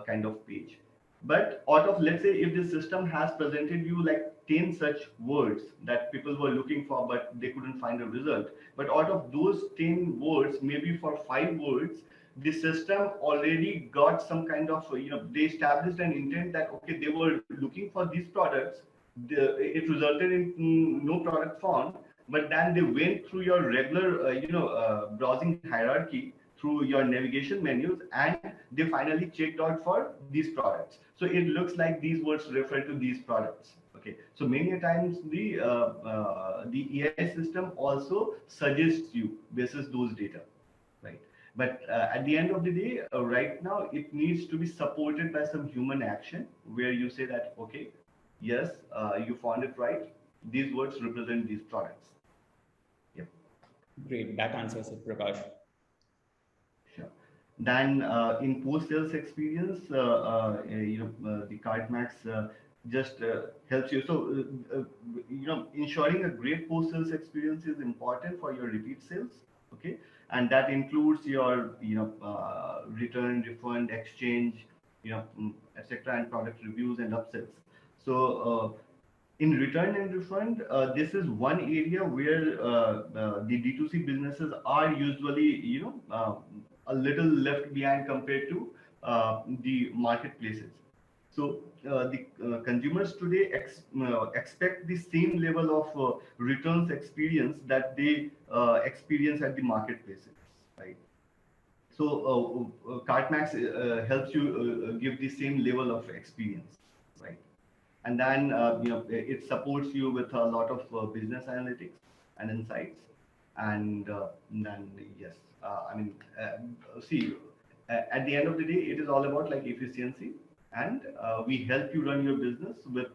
kind of page. But out of, let's say, if the system has presented you like 10 such words that people were looking for, but they couldn't find a result. But out of those 10 words, maybe for 5 words, the system already got some kind of, they established an intent that, okay, they were looking for these products. It resulted in no product found, but then they went through your regular, browsing hierarchy through your navigation menus, and they finally checked out for these products. So it looks like these words refer to these products. Okay, so many times the AI system also suggests you basis those data, right? But at the end of the day, right now it needs to be supported by some human action where you say that, okay, yes, you found it right. These words represent these products. Yep. Great, that answers it, Prakash. Then in post-sales experience, the KartmaX just helps you. So, ensuring a great post-sales experience is important for your repeat sales. Okay, and that includes your, return, refund, exchange, etc., and product reviews and upsells. So. In return and refund, this is one area where the D2C businesses are usually, a little left behind compared to the marketplaces. So the consumers today expect the same level of returns experience that they experience at the marketplaces, right? So KartmaX helps you give the same level of experience, right? And then it supports you with a lot of business analytics and insights. And then yes, see, at the end of the day, it is all about like efficiency, and we help you run your business with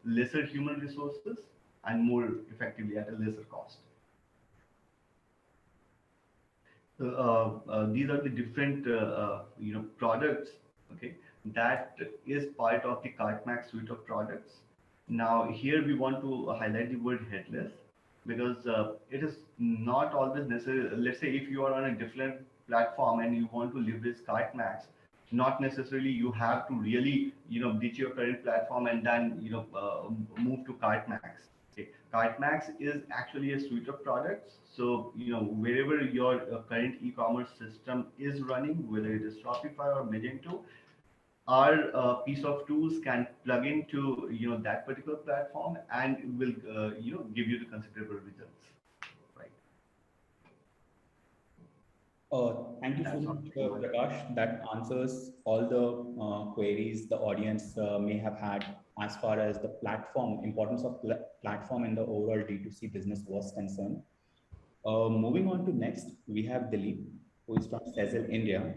lesser human resources and more effectively at a lesser cost. These are the different products, okay, that is part of the KartmaX suite of products. Now here we want to highlight the word headless, because it is not always necessary. Let's say if you are on a different platform and you want to leverage KartmaX, not necessarily you have to really ditch your current platform and then move to KartmaX. Okay. KartmaX is actually a suite of products. So, wherever your current e-commerce system is running, whether it is Shopify or Magento, our piece of tools can plug into that particular platform and will give you the considerable results. Right. Thank you so much, Prakash. That answers all the queries the audience may have had as far as the platform, importance of platform in the overall D2C business was concerned. Moving on to next, we have Dilip, who is from Sezzle, India.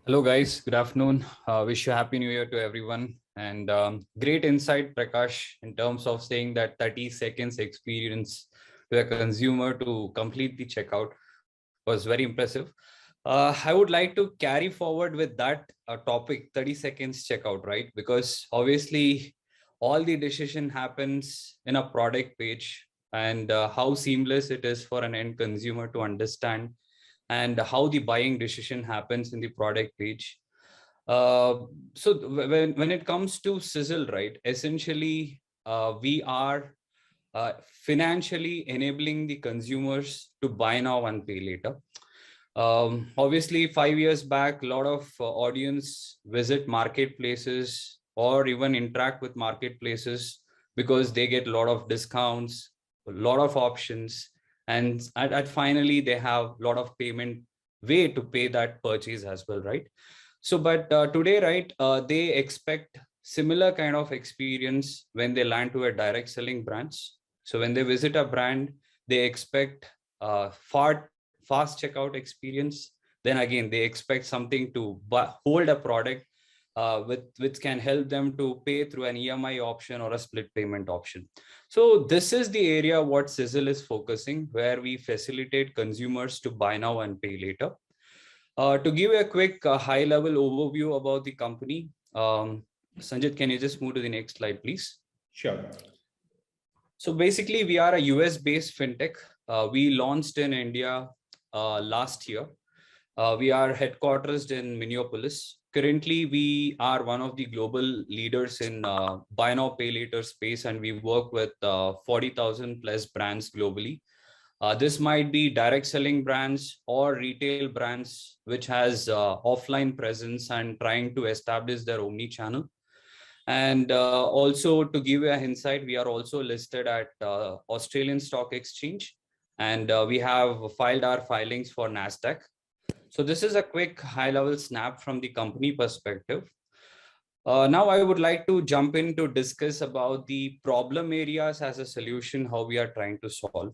Hello, guys. Good afternoon. Wish you Happy New Year to everyone. And great insight, Prakash, in terms of saying that 30 seconds experience to a consumer to complete the checkout was very impressive. I would like to carry forward with that topic, 30 seconds checkout, right? Because obviously all the decision happens in a product page, and how seamless it is for an end consumer to understand and how the buying decision happens in the product page. So when it comes to Sezzle, right, essentially we are financially enabling the consumers to buy now and pay later. Obviously 5 years back, a lot of audience visit marketplaces or even interact with marketplaces because they get a lot of discounts, a lot of options, and at finally they have a lot of payment way to pay that purchase as well, right? So but today, right, they expect similar kind of experience when they land to a direct selling branch. So when they visit a brand, they expect fast checkout experience. Then again, they expect something to hold a product which can help them to pay through an EMI option or a split payment option. So this is the area what Sezzle is focusing, where we facilitate consumers to buy now and pay later. To give a quick high-level overview about the company, Sanjit, can you just move to the next slide, please? Sure. So basically, we are a US-based fintech. We launched in India last year. We are headquartered in Minneapolis. Currently, we are one of the global leaders in buy now, pay later space, and we work with 40,000 plus brands globally. This might be direct selling brands or retail brands which has offline presence and trying to establish their omni-channel. And also to give you an insight, we are also listed at Australian Stock Exchange, and we have filed our filings for NASDAQ. So this is a quick high-level snap from the company perspective. Now I would like to jump in to discuss about the problem areas as a solution, how we are trying to solve.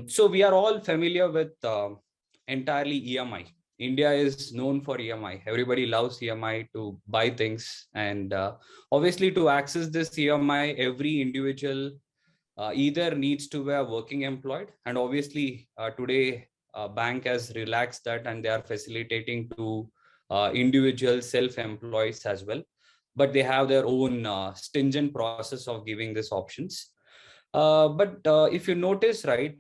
So we are all familiar with entirely EMI. India is known for EMI. Everybody loves EMI to buy things. And obviously to access this EMI, every individual either needs to be a working employed. And obviously today bank has relaxed that and they are facilitating to individual self-employed as well. But they have their own stringent process of giving these options. But if you notice, right,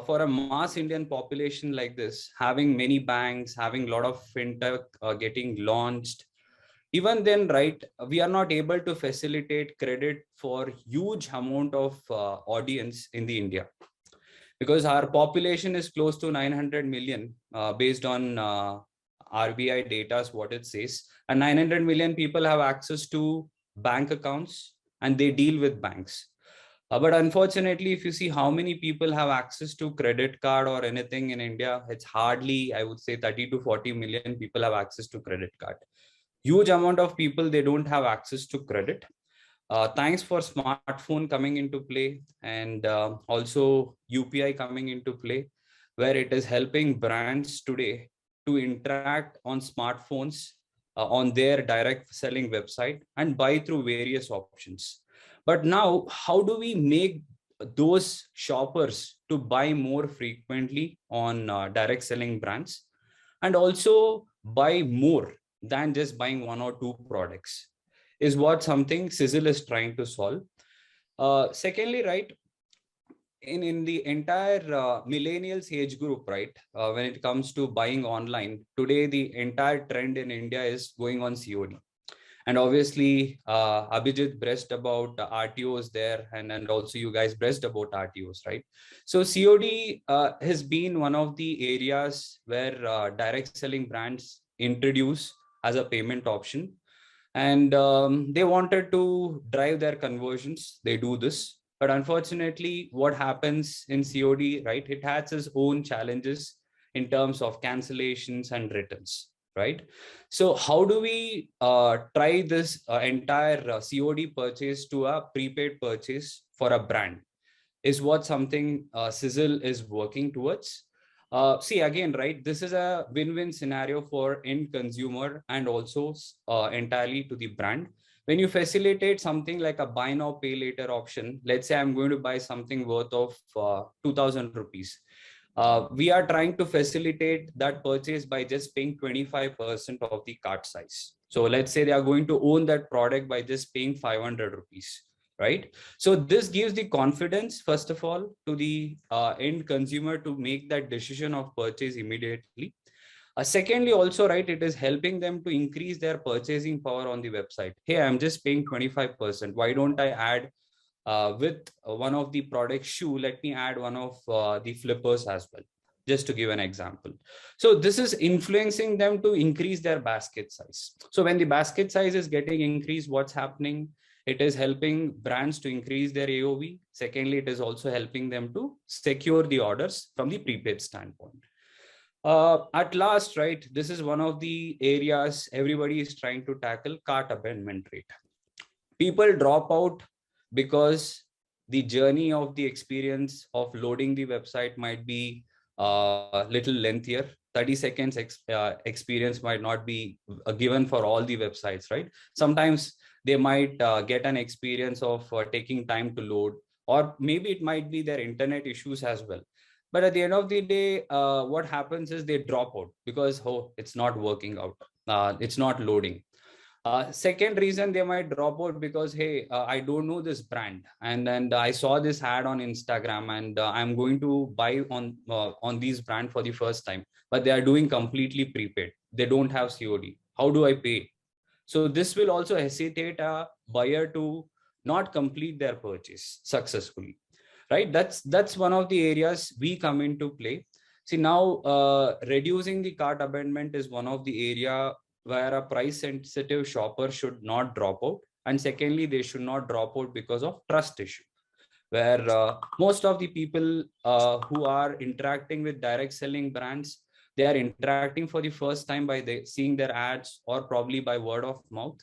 for a mass Indian population like this, having many banks, having a lot of fintech getting launched, even then, right, we are not able to facilitate credit for huge amount of audience in the India. because our population is close to 900 million based on RBI data is what it says, and 900 million people have access to bank accounts and they deal with banks. But unfortunately, if you see how many people have access to credit card or anything in India, it's hardly, I would say 30 to 40 million people have access to credit card. Huge amount of people, they don't have access to credit. Thanks for smartphone coming into play, and also UPI coming into play, where it is helping brands today to interact on smartphones on their direct selling website and buy through various options. But now, how do we make those shoppers to buy more frequently on direct selling brands and also buy more than just buying one or two products, is what something Sezzle is trying to solve. Secondly, right, in the entire millennials age group, right, when it comes to buying online, today the entire trend in India is going on COD. And obviously, Abhijeet brushed about RTOs there, and also you guys brushed about RTOs, right? So COD has been one of the areas where direct selling brands introduce as a payment option. And they wanted to drive their conversions. They do this. But unfortunately, what happens in COD, right, it has its own challenges in terms of cancellations and returns, right? So how do we try this entire COD purchase to a prepaid purchase for a brand is what something Sezzle is working towards. See, again, right, this is a win-win scenario for end consumer and also entirely to the brand. When you facilitate something like a buy now, pay later option, let's say I'm going to buy something worth of 2,000 rupees. We are trying to facilitate that purchase by just paying 25% of the cart size. So let's say they are going to own that product by just paying 500 rupees, right? So this gives the confidence, first of all, to the end consumer to make that decision of purchase immediately. Secondly, also, right, it is helping them to increase their purchasing power on the website. Hey, I'm just paying 25%. Why don't I add with one of the product shoe, let me add one of the flippers as well, just to give an example. So this is influencing them to increase their basket size. So when the basket size is getting increased, what's happening? It is helping brands to increase their AOV. Secondly, it is also helping them to secure the orders from the prepaid standpoint. At last, right, this is one of the areas everybody is trying to tackle: cart abandonment rate. People drop out because the journey of the experience of loading the website might be a little lengthier. 30 seconds experience might not be given for all the websites, right? Sometimes they might get an experience of taking time to load, or maybe it might be their internet issues as well. But at the end of the day, what happens is they drop out because, oh, it's not working out. It's not loading. Second reason they might drop out because, hey, I don't know this brand, and then I saw this ad on Instagram, and I'm going to buy on these brand for the first time, but they are doing completely prepaid. They don't have COD. How do I pay? So this will also hesitate a buyer to not complete their purchase successfully, right? That's one of the areas we come into play. See, now reducing the cart abandonment is one of the area where a price sensitive shopper should not drop out. And secondly, they should not drop out because of trust issue, where most of the people who are interacting with direct selling brands, they are interacting for the first time by seeing their ads or probably by word of mouth.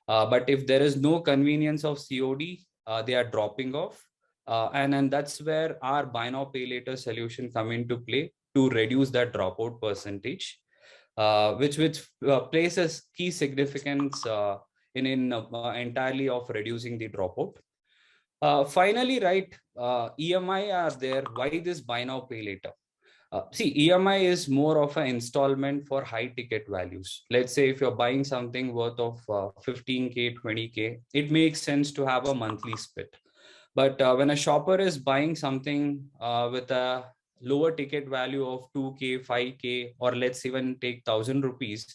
But if there is no convenience of COD, they are dropping off. And that's where our buy now pay later solution come into play to reduce that dropout percentage, which places key significance in entirely of reducing the dropout. Finally, right, EMI are there. Why this buy now pay later? See, EMI is more of an installment for high ticket values. Let's say if you're buying something worth of 15K, 20K, it makes sense to have a monthly split. But when a shopper is buying something with a lower ticket value of 2K, 5K, or let's even take 1,000 rupees,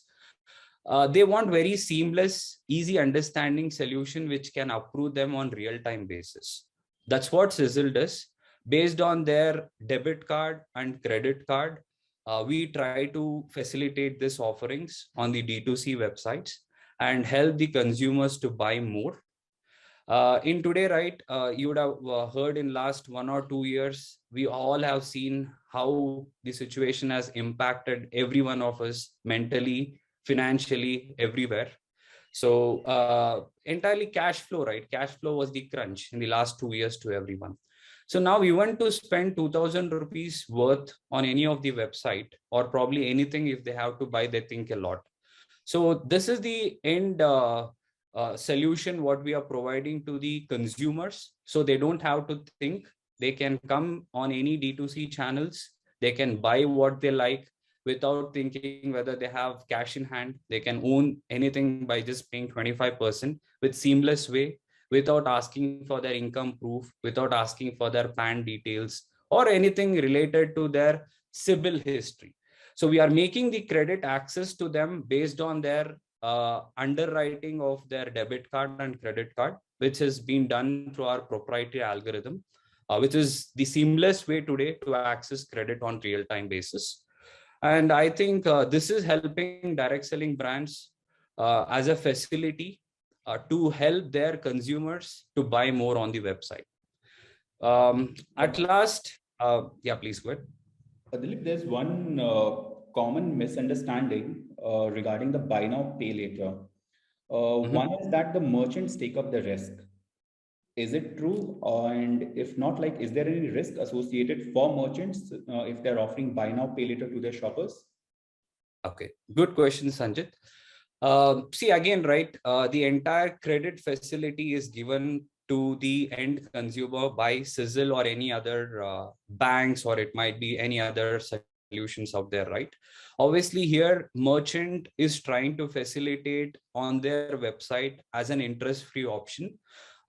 they want very seamless, easy understanding solution which can approve them on real-time basis. That's what Sezzle does. based on their debit card and credit card. We try to facilitate these offerings on the D2C websites and help the consumers to buy more. In today, right, you would have heard in last 1 or 2 years, we all have seen how the situation has impacted every one of us mentally, financially, everywhere. So entirely cash flow, right? Cash flow was the crunch in the last 2 years to everyone. So now you want to spend 2,000 rupees worth on any of the website, or probably anything. If they have to buy, they think a lot. So this is the end solution what we are providing to the consumers. So they don't have to think. They can come on any D2C channels. They can buy what they like without thinking whether they have cash in hand. They can own anything by just paying 25% with seamless way, without asking for their income proof, without asking for their PAN details or anything related to their CIBIL history. So we are making the credit access to them based on their underwriting of their debit card and credit card, which has been done through our proprietary algorithm, which is the seamless way today to access credit on real-time basis. And I think this is helping direct selling brands as a facility to help their consumers to buy more on the website. At last, yeah, please go ahead. Dilip, there's one common misunderstanding regarding the buy now, pay later. One is that the merchants take up the risk. Is it true? And if not, like, is there any risk associated for merchants if they're offering buy now, pay later to their shoppers? Okay, good question, Sanjit. See, again, right, the entire credit facility is given to the end consumer by Sezzle or any other banks, or it might be any other solutions out there, right? Obviously, here merchant is trying to facilitate on their website as an interest-free option.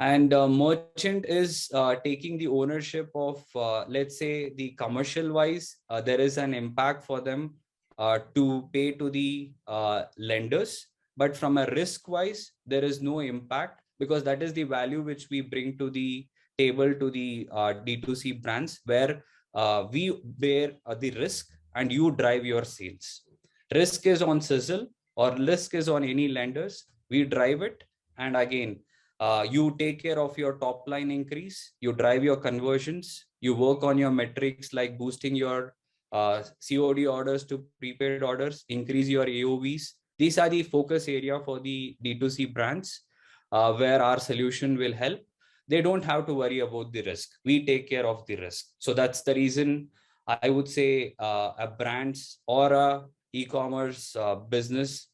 And merchant is taking the ownership of, let's say, the commercial wise, there is an impact for them to pay to the lenders. But from a risk wise, there is no impact, because that is the value which we bring to the table to the D2C brands, where we bear the risk and you drive your sales. Risk is on Sezzle or risk is on any lenders. We drive it. And again, you take care of your top line increase, you drive your conversions, you work on your metrics like boosting your COD orders to prepaid orders, increase your AOVs. These are the focus area for the D2C brands where our solution will help. They don't have to worry about the risk. We take care of the risk. So that's the reason I would say a brands or a e-commerce business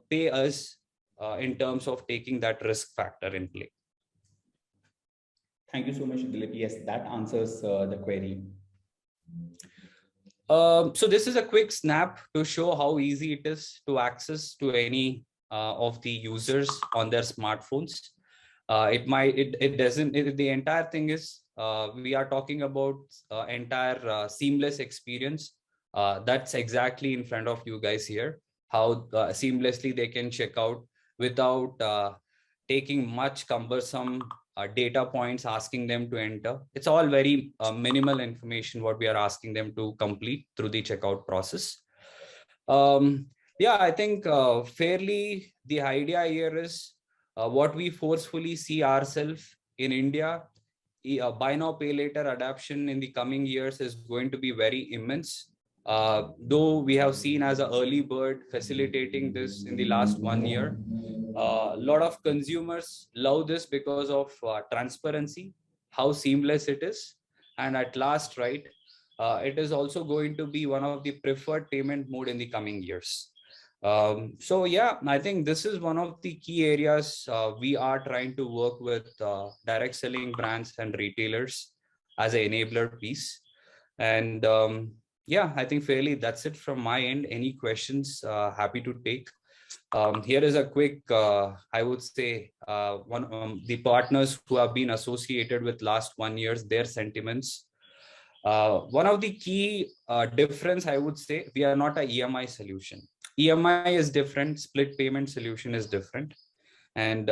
pay us in terms of taking that risk factor in play. Thank you so much, Dilip. Yes, that answers the query. So this is a quick snap to show how easy it is to access to any of the users on their smartphones. The entire thing is we are talking about entire seamless experience. That's exactly in front of you guys here, how seamlessly they can check out without taking much cumbersome data points, asking them to enter. It's all very minimal information what we are asking them to complete through the checkout process. Yeah, I think fairly the idea here is what we forcefully see ourselves in India. Buy now, pay later adoption in the coming years is going to be very immense. Though we have seen as an early bird facilitating this in the last 1 year, a lot of consumers love this because of transparency, how seamless it is. And at last, right, it is also going to be one of the preferred payment mode in the coming years. So yeah, I think this is one of the key areas we are trying to work with direct selling brands and retailers as an enabler piece. And yeah, I think fairly that's it from my end. Any questions? Happy to take. Here is a quick, I would say, the partners who have been associated with last 1 year, their sentiments. One of the key difference, I would say, we are not a EMI solution. EMI is different, split payment solution is different. And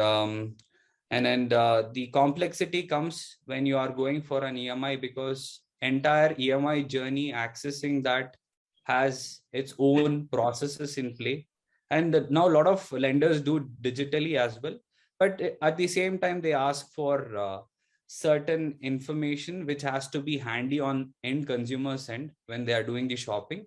And then the complexity comes when you are going for an EMI, because entire EMI journey, accessing that has its own processes in play. And now a lot of lenders do digitally as well. But at the same time, they ask for certain information which has to be handy on end consumers end when they are doing the shopping,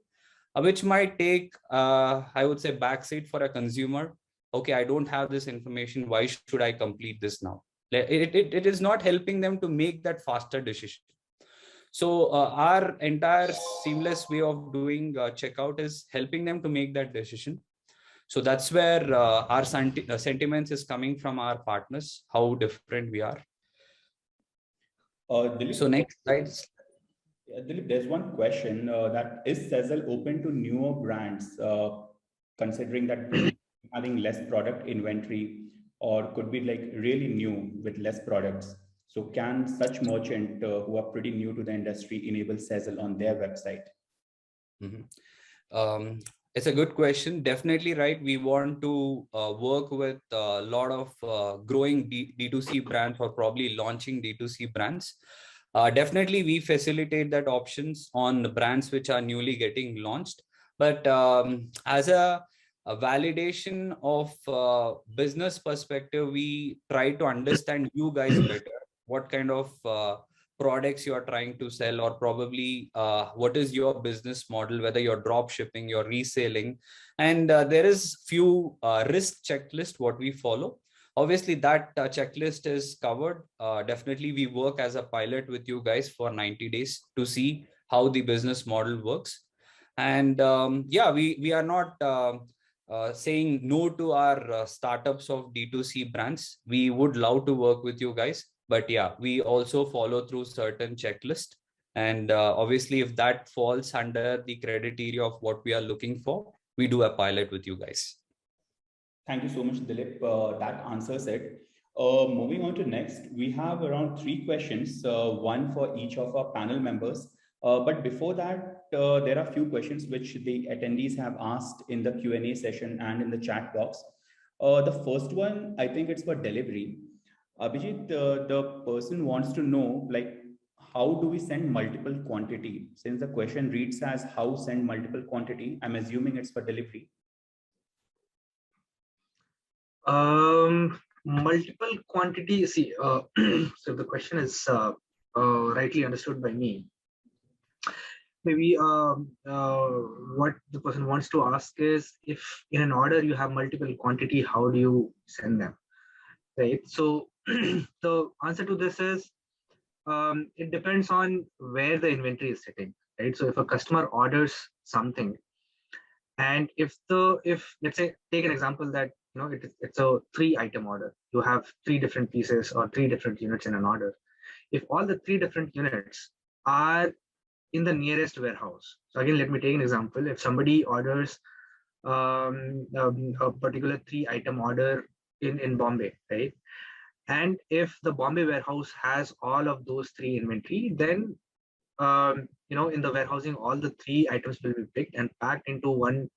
which might take, I would say, backseat for a consumer. Okay, I don't have this information. Why should I complete this now? It is not helping them to make that faster decision. So our entire seamless way of doing checkout is helping them to make that decision. So that's where our sentiments is coming from our partners, how different we are. Dilip, So next slide. Dilip, there's one question that is Sezzle open to newer brands, considering that having less product inventory, or could be like really new with less products? So can such merchant who are pretty new to the industry enable Sezzle on their website? It's a good question. Definitely right. We want to work with a lot of growing D2C brands, or probably launching D2C brands. Definitely we facilitate that options on the brands which are newly getting launched. But as a validation of business perspective, we try to understand you guys better. What kind of products you are trying to sell, or probably what is your business model, whether you're drop shipping, you're reselling. And there is few risk checklist what we follow. Obviously that checklist is covered. Definitely we work as a pilot with you guys for 90 days to see how the business model works. And yeah, we are not saying no to our startups of D2C brands. We would love to work with you guys. But yeah, we also follow through certain checklist. And obviously, if that falls under the criteria of what we are looking for, we do a pilot with you guys. Thank you so much, Dilip. That answers it. Moving on to next, we have around 3 questions, one for each of our panel members. But before that, there are a few questions which the attendees have asked in the Q&A session and in the chat box. The first one, I think it's for delivery. Abhijeet, the person wants to know, like, how do we send multiple quantity? Since the question reads as how send multiple quantity, I'm assuming it's for delivery. Multiple quantity. See, so the question is rightly understood by me. Maybe what the person wants to ask is, if in an order you have multiple quantity, how do you send them? Right. So the answer to this is it depends on where the inventory is sitting. Right. So if a customer orders something, and if let's say, take an example that it's a 3-item order, you have 3 different pieces or 3 different units in an order. If all the 3 different units are in the nearest warehouse, so again, let me take an example. If somebody orders a particular 3-item order in Bombay, right? And if the Bombay warehouse has all of those 3 inventory, then in the warehousing, all the 3 items will be picked and packed into one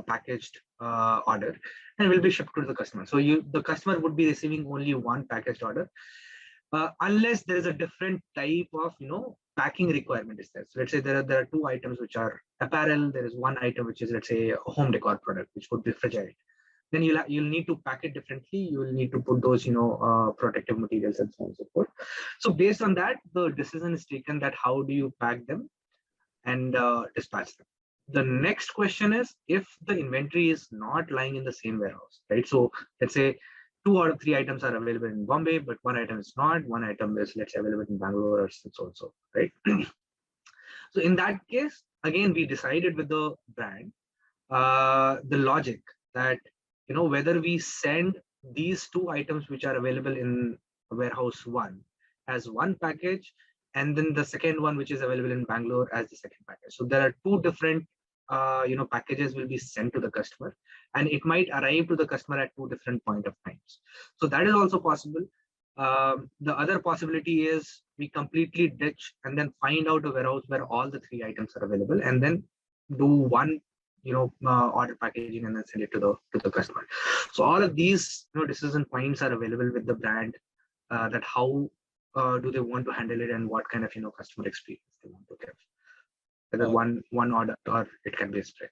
packaged order, and will be shipped to the customer. So the customer would be receiving only one packaged order, unless there is a different type of packing requirement is there. So let's say there are 2 items which are apparel. There is 1 item which is, let's say, a home decor product, which would be fragile. Then you'll need to pack it differently. You will need to put those protective materials and so on and so forth. So based on that, the decision is taken that how do you pack them and dispatch them. The next question is, if the inventory is not lying in the same warehouse, right? So let's say 2 out of 3 items are available in Bombay, but 1 item is not. 1 item is, let's say, available in Bangalore or so and so, right? So in that case, again, we decided with the brand the logic that whether we send these 2 items which are available in warehouse 1 as one package, and then the second one which is available in Bangalore as the second package. So there are 2 different packages will be sent to the customer, and it might arrive to the customer at 2 different point of times. So that is also possible. The other possibility is we completely ditch and then find out a warehouse where all the 3 items are available, and then do one order packaging and then send it to the customer. So all of these decision points are available with the brand, that how do they want to handle it and what kind of customer experience they want to give, whether one order or it can be spread.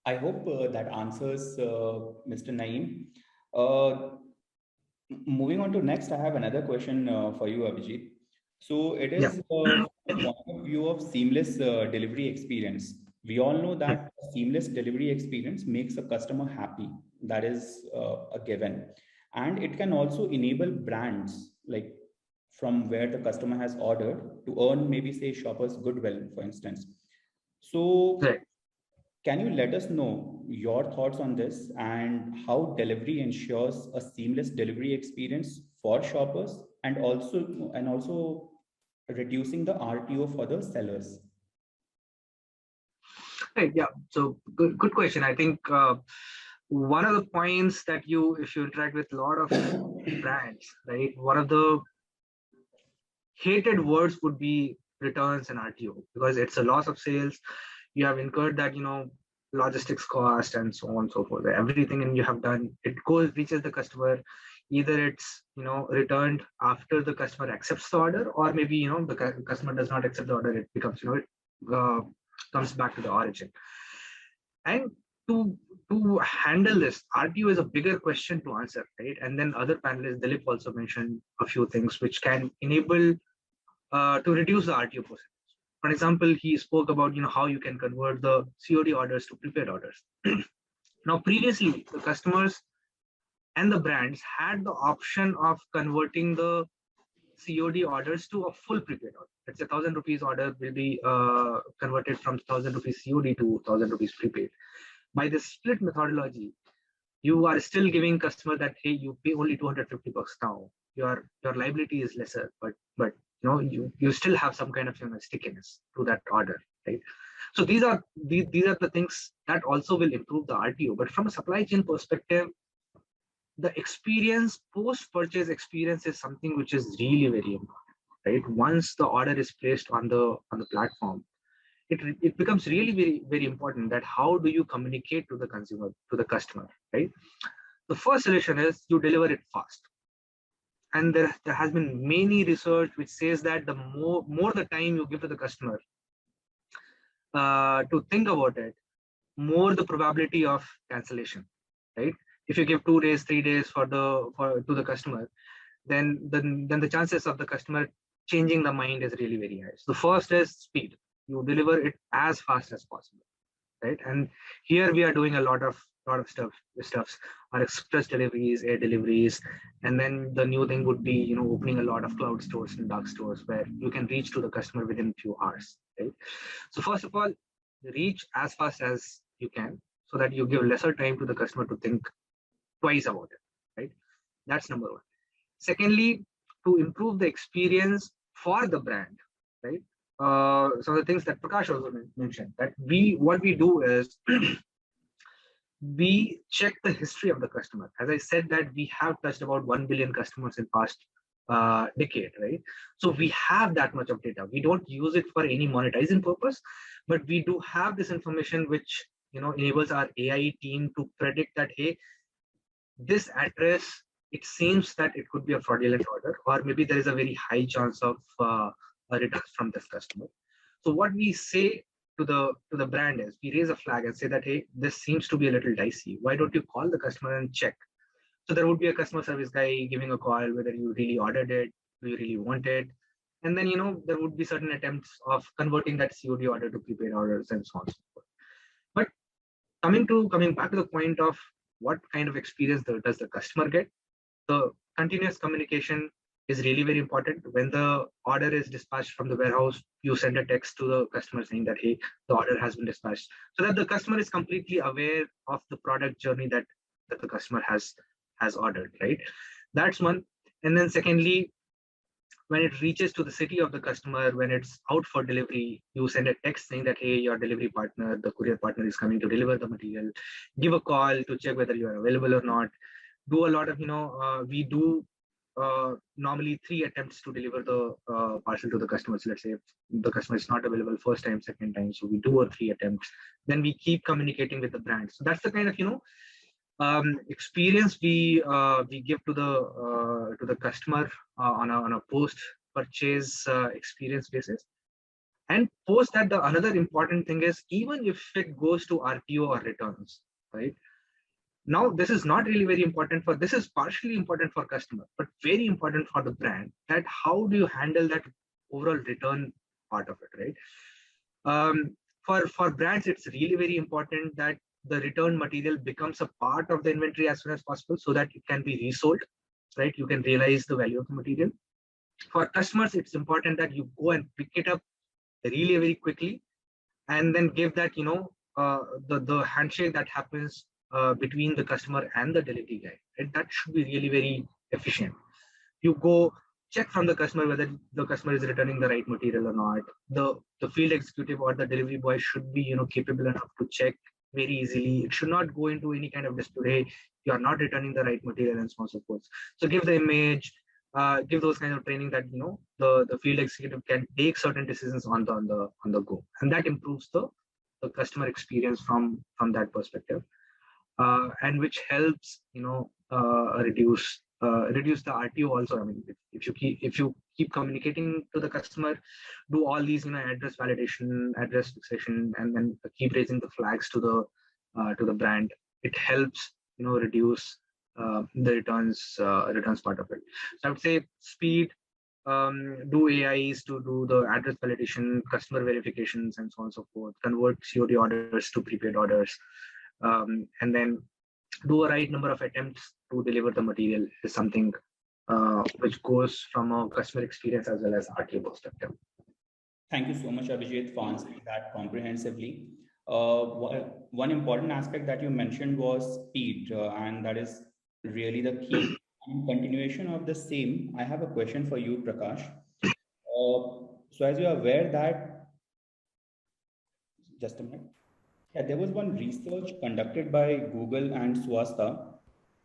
I hope that answers Mr. Naeem. Moving on to next, I have another question for you, Abhijeet. So it is from the point of view of seamless delivery experience. We all know that a seamless delivery experience makes a customer happy. That is a given. And it can also enable brands like from where the customer has ordered to earn maybe say shoppers goodwill, for instance. So can you let us know your thoughts on this and how delivery ensures a seamless delivery experience for shoppers and also reducing the RTO for the sellers? Right, yeah, so good question. I think one of the points that if you interact with a lot of brands, right, one of the hated words would be returns and RTO, because it's a loss of sales. You have incurred that logistics cost and so on and so forth. Everything and you have done, it reaches the customer. Either it's returned after the customer accepts the order, or maybe the customer does not accept the order. It becomes comes back to the origin. And to handle this, RTO is a bigger question to answer, right? And then other panelists, Dilip also mentioned a few things which can enable to reduce the RTO process. For example, he spoke about how you can convert the COD orders to prepaid orders. Now, previously, the customers and the brands had the option of converting the COD orders to a full prepaid order. Let's say 1,000 rupees order will be converted from 1,000 rupees COD to 1,000 rupees prepaid. By the split methodology, you are still giving customer that, hey, you pay only 250 bucks now. Your liability is lesser, but you still have some kind of stickiness to that order, right? So these are the things that also will improve the RTO. But from a supply chain perspective, the experience, post-purchase experience, is something which is really very important, right? Once the order is placed on the platform, it becomes really very, very important that how do you communicate to the consumer, to the customer, right? The first solution is you deliver it fast. And there has been many research which says that the more the time you give to the customer to think about it, more the probability of cancellation, right? If you give 2 days, 3 days to the customer, then the chances of the customer changing the mind is really very high. So the first is speed. You deliver it as fast as possible, right? And here we are doing a lot of stuffs, our express deliveries, air deliveries, and then the new thing would be opening a lot of cloud stores and dark stores where you can reach to the customer within a few hours, right? So first of all, reach as fast as you can so that you give lesser time to the customer to think twice about it, right? That's number one. Secondly, to improve the experience for the brand, right? Some of the things that Prakash also mentioned, that what we do is we check the history of the customer. As I said, that we have touched about 1 billion customers in past decade, right? So we have that much of data. We don't use it for any monetizing purpose, but we do have this information which enables our AI team to predict that, hey, this address, it seems that it could be a fraudulent order, or maybe there is a very high chance of a return from this customer. So what we say to the brand is, we raise a flag and say that, hey, this seems to be a little dicey. Why don't you call the customer and check? So there would be a customer service guy giving a call whether you really ordered it, do you really want it, and then there would be certain attempts of converting that COD order to prepaid orders and so on and so forth. But coming back to the point of what kind of experience does the customer get, the continuous communication is really very important. When the order is dispatched from the warehouse, you send a text to the customer saying that, hey, the order has been dispatched, so that the customer is completely aware of the product journey that the customer has ordered, right? That's one. And then secondly, when it reaches to the city of the customer, when it's out for delivery, you send a text saying that, hey, your delivery partner, the courier partner is coming to deliver the material. Give a call to check whether you are available or not. Do a lot of, we do normally 3 attempts to deliver the parcel to the customers. Let's say if the customer is not available first time, second time, so we do 3 attempts. Then we keep communicating with the brand. So that's the kind of experience we give to the customer on a post purchase experience basis. And post that, the another important thing is, even if it goes to RTO or returns, right? Now, this is not really very important this is partially important for customer, but very important for the brand, that how do you handle that overall return part of it, right? For brands, it's really very important that the return material becomes a part of the inventory as soon as possible, so that it can be resold, right? You can realize the value of the material. For customers, it's important that you go and pick it up really very quickly, and then give that, the handshake that happens between the customer and the delivery guy, right? That should be really very efficient. You go check from the customer whether the customer is returning the right material or not. The field executive or the delivery boy should be, capable enough to check very easily. It should not go into any kind of dispute. Hey, you are not returning the right material, and so on and so forth. So give the image, give those kinds of training that the field executive can take certain decisions on the go, and that improves the customer experience from that perspective, and which helps reduce the RTO also. I mean, if you keep communicating to the customer, do all these address validation, address fixation, and then keep raising the flags to the brand, it helps reduce the returns part of it. So I would say speed, do AIs to do the address validation, customer verifications, and so on and so forth, convert COD orders to prepaid orders, and then do a right number of attempts to deliver the material is something which goes from a customer experience as well as RTO perspective. Thank you so much, Abhijeet, for answering that comprehensively. One important aspect that you mentioned was speed, and that is really the key. In continuation of the same, I have a question for you, Prakash. So as you are aware that, just a minute. Yeah, there was one research conducted by Google and Swasta.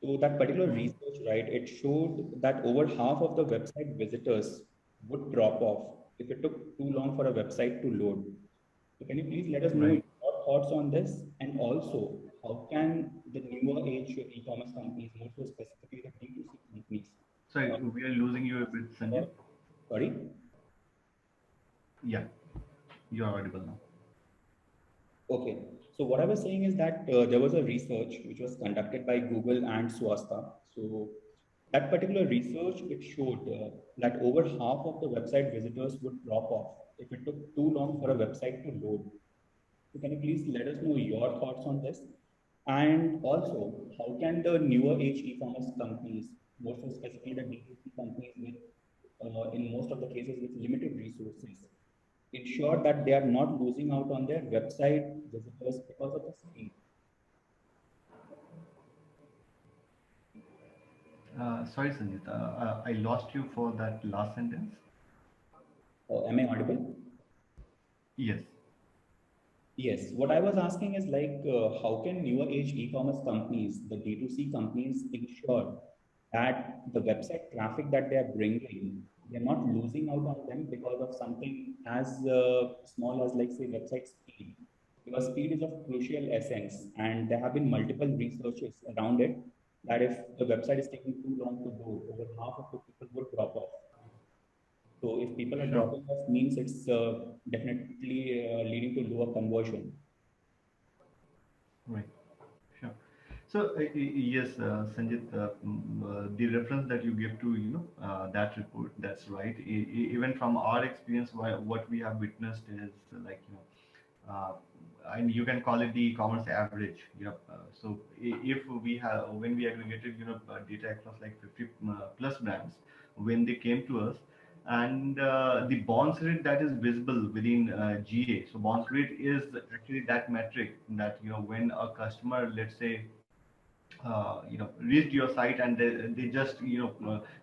So that particular research, right, it showed that over half of the website visitors would drop off if it took too long for a website to load. So can you please let us know your thoughts on this? And also, how can the newer age e-commerce companies, more so specifically the D2C companies? Sorry, we are losing you a bit, Sanjit. Sorry? Yeah, you are audible now. Okay. So what I was saying is that there was a research which was conducted by Google and Swasta. So that particular research, it showed that over half of the website visitors would drop off if it took too long for a website to load. So can you please let us know your thoughts on this? And also, how can the newer age e-commerce companies, more so specifically the D2C companies with, in most of the cases with limited resources, ensure that they are not losing out on their website visitors because of the speed? Sorry, Sanjit, I lost you for that last sentence. Am I audible? Yes. Yes. What I was asking is like, how can newer age e-commerce companies, the D2C companies, ensure that the website traffic that they are bringing, they're not losing out on them because of something as small as, like, say, website speed? Because speed is of crucial essence, and there have been multiple researches around it that if the website is taking too long to load, over half of the people would drop off. So if people are dropping off, means it's definitely leading to lower conversion. Right. Sure. So yes, Sanjit, the reference that you give to that report, that's right. Even from our experience, what we have witnessed is like and you can call it the e-commerce average. So if we have, when we aggregated data across like 50 plus brands, when they came to us, and the bounce rate that is visible within GA. So bounce rate is actually that metric that when a customer, let's say, reached your site and they just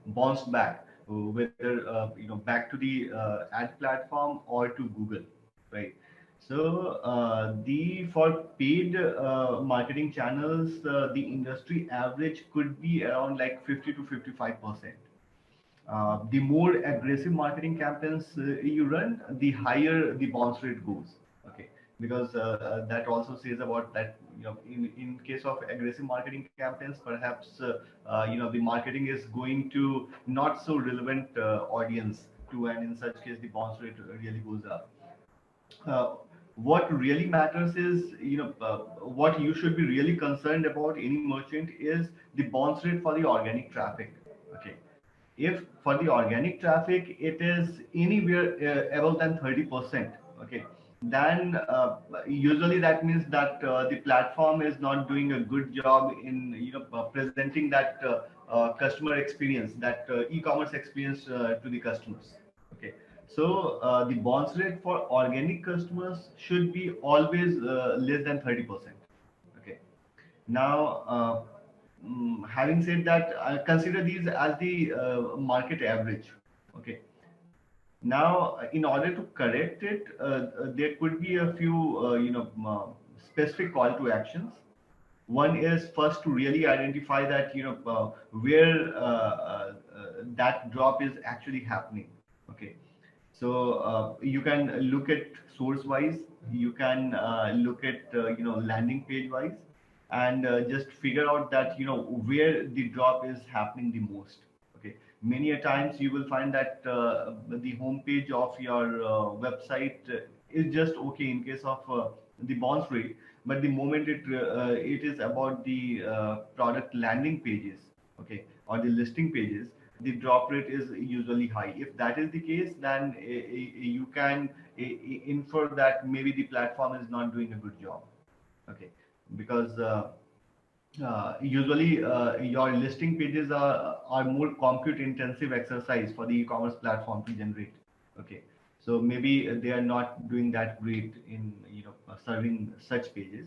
bounced back, whether back to the ad platform or to Google, right? So the for paid marketing channels, the industry average could be around like 50 to 55%. The more aggressive marketing campaigns you run, the higher the bounce rate goes. Okay, because that also says about that. In case of aggressive marketing campaigns, perhaps the marketing is going to not so relevant audience to, and in such case, the bounce rate really goes up. uh, what really matters is, what you should be really concerned about any merchant is the bounce rate for the organic traffic. Okay, if for the organic traffic it is anywhere above than 30%, okay, then usually that means that the platform is not doing a good job in presenting that customer experience, that e-commerce experience to the customers. Okay, so the bounce rate for organic customers should be always less than 30%. Okay, now having said that, consider these as the market average. Okay, now in order to correct it, there could be a few specific call to actions. One is first to really identify that where that drop is actually happening. Okay, so you can look at source wise, you can look at landing page wise, and just figure out that where the drop is happening the most. Okay, many a times you will find that the homepage of your website is just okay in case of the bounce rate, but the moment it is about the product landing pages, okay, or the listing pages, the drop rate is usually high. If that is the case, then you can infer that maybe the platform is not doing a good job. Okay, because usually your listing pages are more compute intensive exercise for the e-commerce platform to generate. Okay, so maybe they are not doing that great in serving such pages.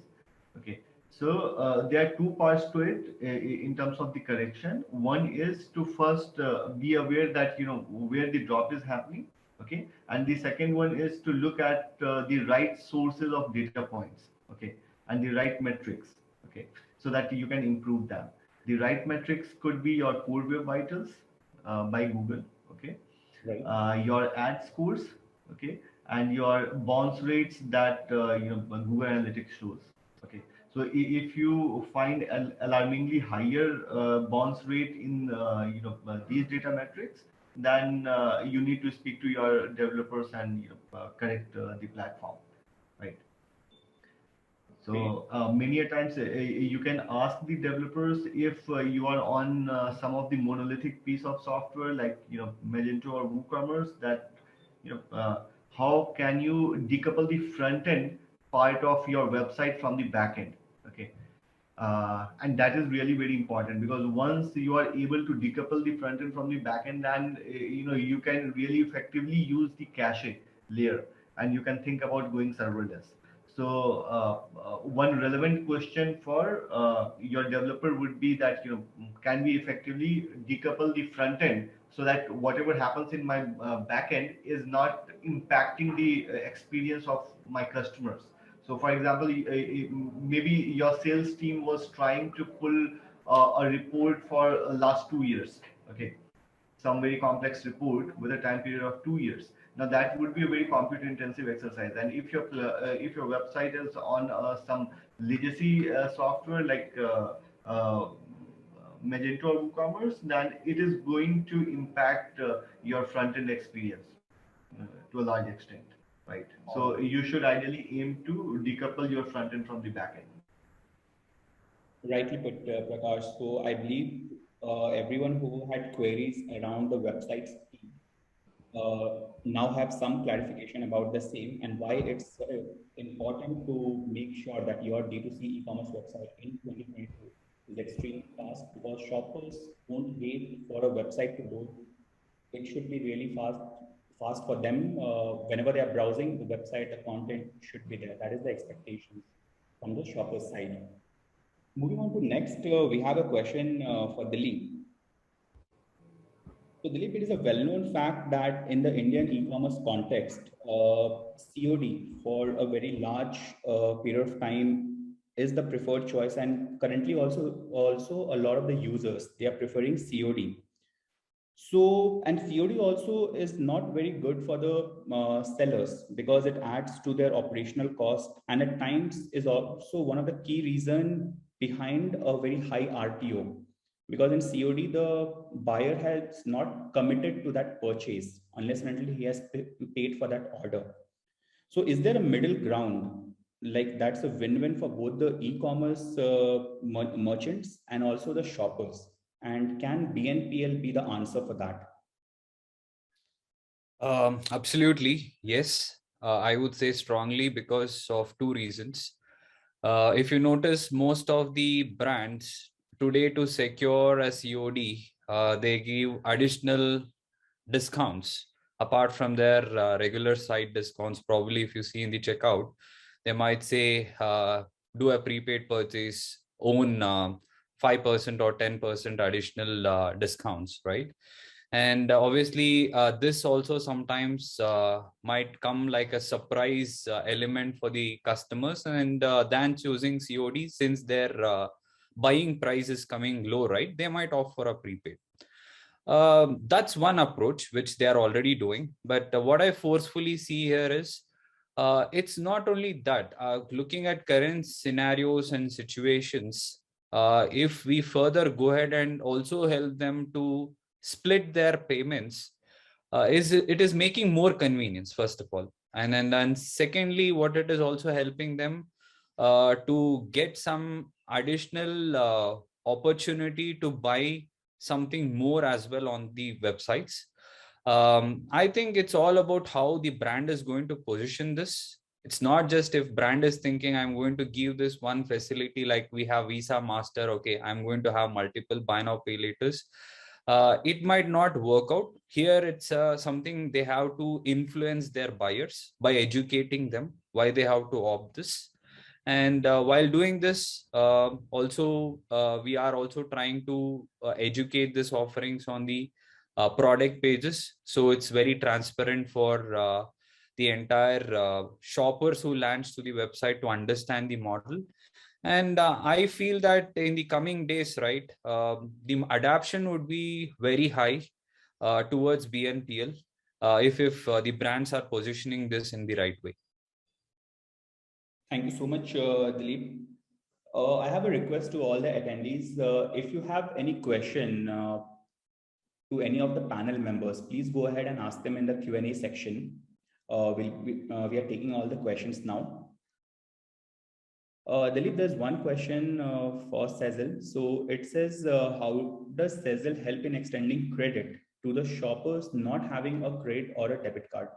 Okay, so there are two parts to it in terms of the correction. One is to first be aware that where the drop is happening. Okay, and the second one is to look at the right sources of data points. Okay, and the right metrics. Okay, so that you can improve them. The right metrics could be your core web vitals by Google. Okay, Right. your ad scores. Okay, and your bounce rates that Google Analytics shows. Okay, so if you find an alarmingly higher bounce rate in these data metrics, then you need to speak to your developers and correct the platform, right? So many a times you can ask the developers if you are on some of the monolithic piece of software like Magento or WooCommerce, that how can you decouple the front end part of your website from the back end? Okay, and that is really very important, because once you are able to decouple the front end from the back end, then you can really effectively use the cache layer, and you can think about going serverless. So one relevant question for your developer would be that can we effectively decouple the front end so that whatever happens in my back end is not impacting the experience of my customers. So, for example, maybe your sales team was trying to pull a report for last 2 years. Okay, some very complex report with a time period of 2 years. Now that would be a very compute intensive exercise. And if your website is on some legacy software like Magento or WooCommerce, then it is going to impact your front end experience to a large extent, right? So you should ideally aim to decouple your front end from the back end. Rightly put, Prakash. So I believe everyone who had queries around the website speed now have some clarification about the same, and why it's important to make sure that your D2C e-commerce website in 2022 is extremely fast, because shoppers won't wait for a website to load. It should be really fast for them. Whenever they are browsing the website, the content should be there. That is the expectation from the shopper side. Moving on to next, we have a question for Dilip. So Dilip, it is a well-known fact that in the Indian e-commerce context, COD for a very large period of time is the preferred choice, and currently also a lot of the users, they are preferring COD. So, and COD also is not very good for the sellers because it adds to their operational cost, and at times is also one of the key reason behind a very high RTO. Because in COD, the buyer has not committed to that purchase unless and until he has paid for that order. So, is there a middle ground? Like that's a win-win for both the e-commerce merchants and also the shoppers. And can BNPL be the answer for that? Absolutely, yes. I would say strongly because of two reasons. If you notice, most of the brands today to secure a COD, they give additional discounts apart from their regular site discounts. Probably, if you see in the checkout, they might say do a prepaid purchase, own 5% or 10% additional discounts, right? And obviously, this also sometimes might come like a surprise element for the customers, and than choosing COD, since their buying price is coming low, right? They might offer a prepaid. That's one approach which they are already doing. But what I forcefully see here is it's not only that. Looking at current scenarios and situations, if we further go ahead and also help them to split their payments, it is making more convenience, first of all, and then secondly, what it is also helping them to get some additional opportunity to buy something more as well on the websites. I think it's all about how the brand is going to position this. It's not just if brand is thinking I'm going to give this one facility like we have Visa, Master, okay, I'm going to have multiple buy now pay laters. It might not work out. Here it's something they have to influence their buyers by educating them why they have to opt this. And while doing this, also we are also trying to educate this offerings on the product pages, so it's very transparent for the entire shoppers who lands to the website to understand the model. And I feel that in the coming days, right, the adaption would be very high towards BNPL if the brands are positioning this in the right way. Thank you so much, Dilip. I have a request to all the attendees. If you have any question to any of the panel members, please go ahead and ask them in the Q&A section. We are taking all the questions now. Dilip, there's one question for Sezzle. So it says, how does Sezzle help in extending credit to the shoppers not having a credit or a debit card?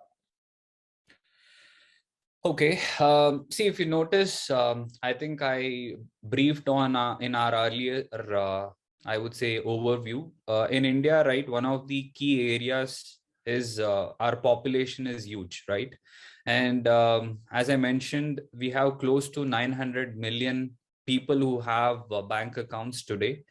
Okay. See, if you notice, I think I briefed on in our earlier, I would say, overview. In India, right, one of the key areas is our population is huge, right? And as I mentioned, we have close to 900 million people who have bank accounts today,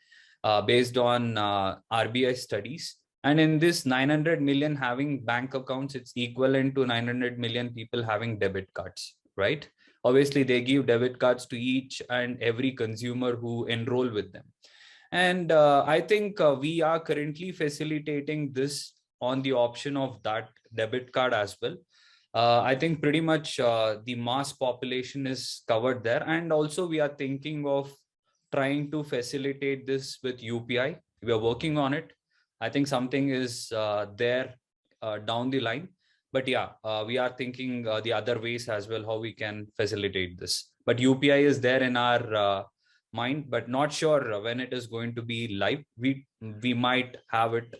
based on RBI studies. And in this 900 million having bank accounts, it's equivalent to 900 million people having debit cards, right? Obviously, they give debit cards to each and every consumer who enroll with them. And I think we are currently facilitating this on the option of that debit card as well. I think pretty much the mass population is covered there. And also we are thinking of trying to facilitate this with UPI. We are working on it. I think something is there down the line. But yeah, we are thinking the other ways as well, how we can facilitate this. But UPI is there in our mind, but not sure when it is going to be live. We might have it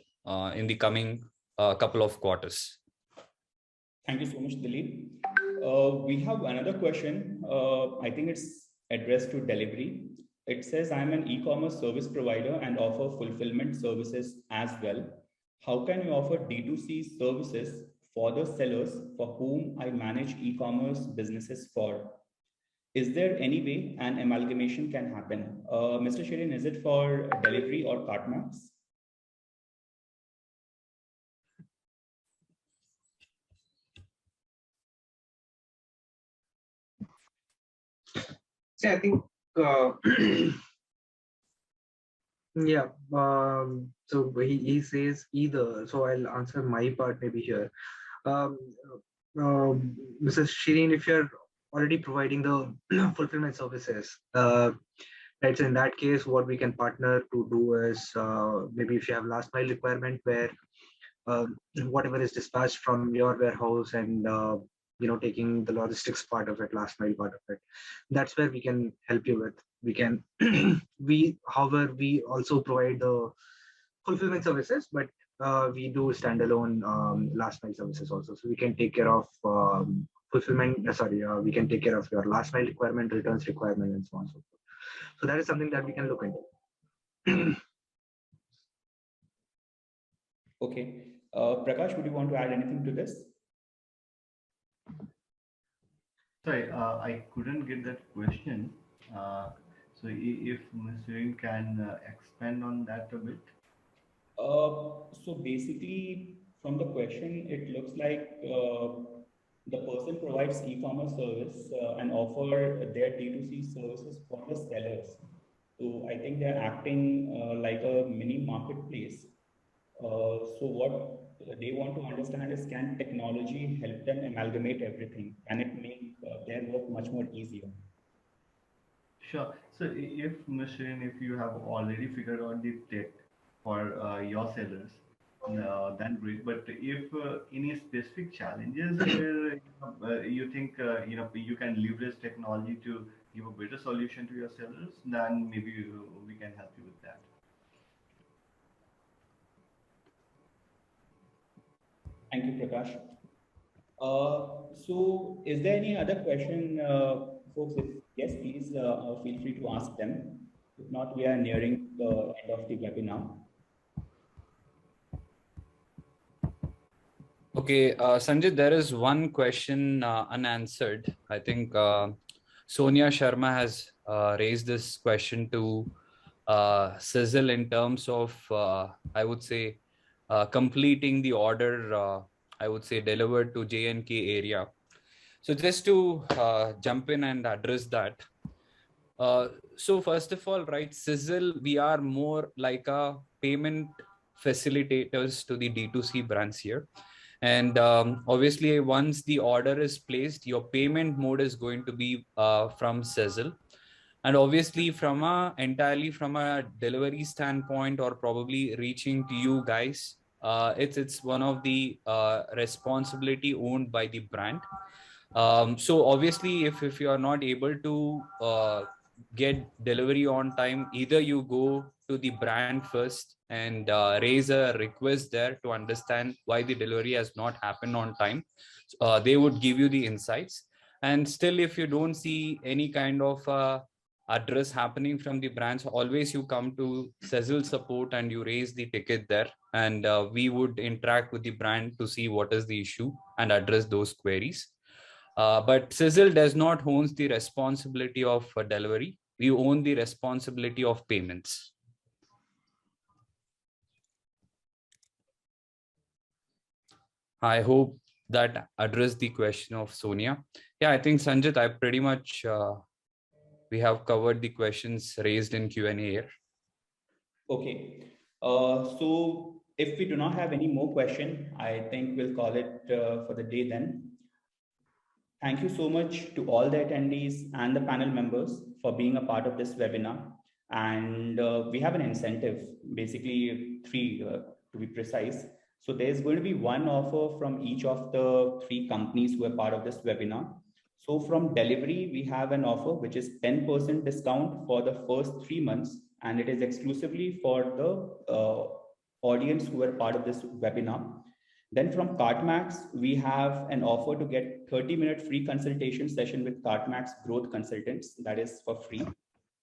in the coming couple of quarters. Thank you so much, Dilip. We have another question. I think it's addressed to Delhivery. It says, I'm an e-commerce service provider and offer fulfillment services as well. How can you offer D2C services for the sellers for whom I manage e-commerce businesses for? Is there any way an amalgamation can happen? Mr. Shirin, is it for Delhivery or KartmaX? See, I think Yeah. So he says either. So I'll answer my part maybe here. Um, Mrs. Shireen, if you're already providing the fulfillment services, right, so in that case, what we can partner to do is maybe if you have last mile requirement where whatever is dispatched from your warehouse and taking the logistics part of it, last mile part of it, that's where we can help you with. We can however we also provide the fulfillment services, but we do standalone last mile services also. So we can take care of fulfillment. We can take care of your last mile requirement, returns requirement, and so on and so forth. So that is something that we can look into. Okay. Prakash, would you want to add anything to this? Sorry, I couldn't get that question. So if Ms. can expand on that a bit. So basically, from the question, it looks like the person provides e-commerce service and offer their D2C services for the sellers. So I think they're acting like a mini marketplace. So what they want to understand is, can technology help them amalgamate everything? Can it make their work much more easier? Sure. So if Machine, if you have already figured out the tech for your sellers, then great. But if any specific challenges where you think you can leverage technology to give a better solution to your sellers, then maybe we can help you with that. Thank you, Prakash. So is there any other question, folks? If yes, please feel free to ask them. If not, we are nearing the end of the webinar. Okay, Sanjit, there is one question unanswered. I think Sonia Sharma has raised this question to Sezzle in terms of, I would say, completing the order, I would say, delivered to J&K area. So just to jump in and address that. So first of all, right, Sezzle, we are more like a payment facilitators to the D2C brands here. And obviously, once the order is placed, your payment mode is going to be from Sezzle. And obviously, entirely from a delivery standpoint, or probably reaching to you guys, it's one of the responsibility owned by the brand. So obviously, if you are not able to get delivery on time, either you go to the brand first and raise a request there to understand why the delivery has not happened on time. They would give you the insights. And still, if you don't see any kind of address happening from the branch, always you come to Sezzle support and you raise the ticket there, and we would interact with the brand to see what is the issue and address those queries. But Sezzle does not own the responsibility of delivery. We own the responsibility of payments. I hope that addressed the question of Sonia. Yeah, I think Sanjit, I pretty much we have covered the questions raised in Q&A here. Okay. So if we do not have any more question, I think we'll call it for the day then. Thank you so much to all the attendees and the panel members for being a part of this webinar. And we have an incentive, basically three to be precise. So there's going to be one offer from each of the three companies who are part of this webinar. So from Delhivery, we have an offer which is 10% discount for the first 3 months, and it is exclusively for the audience who are part of this webinar. Then from KartmaX, we have an offer to get 30-minute free consultation session with KartmaX growth consultants. That is for free.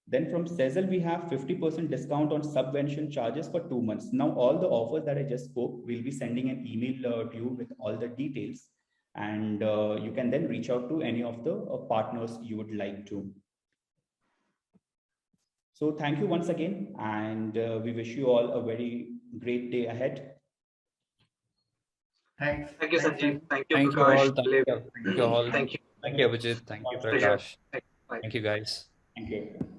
Then from Sezzle, we have 50% discount on subvention charges for 2 months. Now, all the offers that I just spoke, we'll be sending an email to you with all the details. And you can then reach out to any of the partners you would like to. So thank you once again. And we wish you all a very great day ahead. Thanks. Thank you, Sanjit. Thank you, Thank you Prakash. all. Thank you all. Thank you. Thank you, Abhijeet. Thank you, Prakash. Bye. Thank you, guys. Thank you.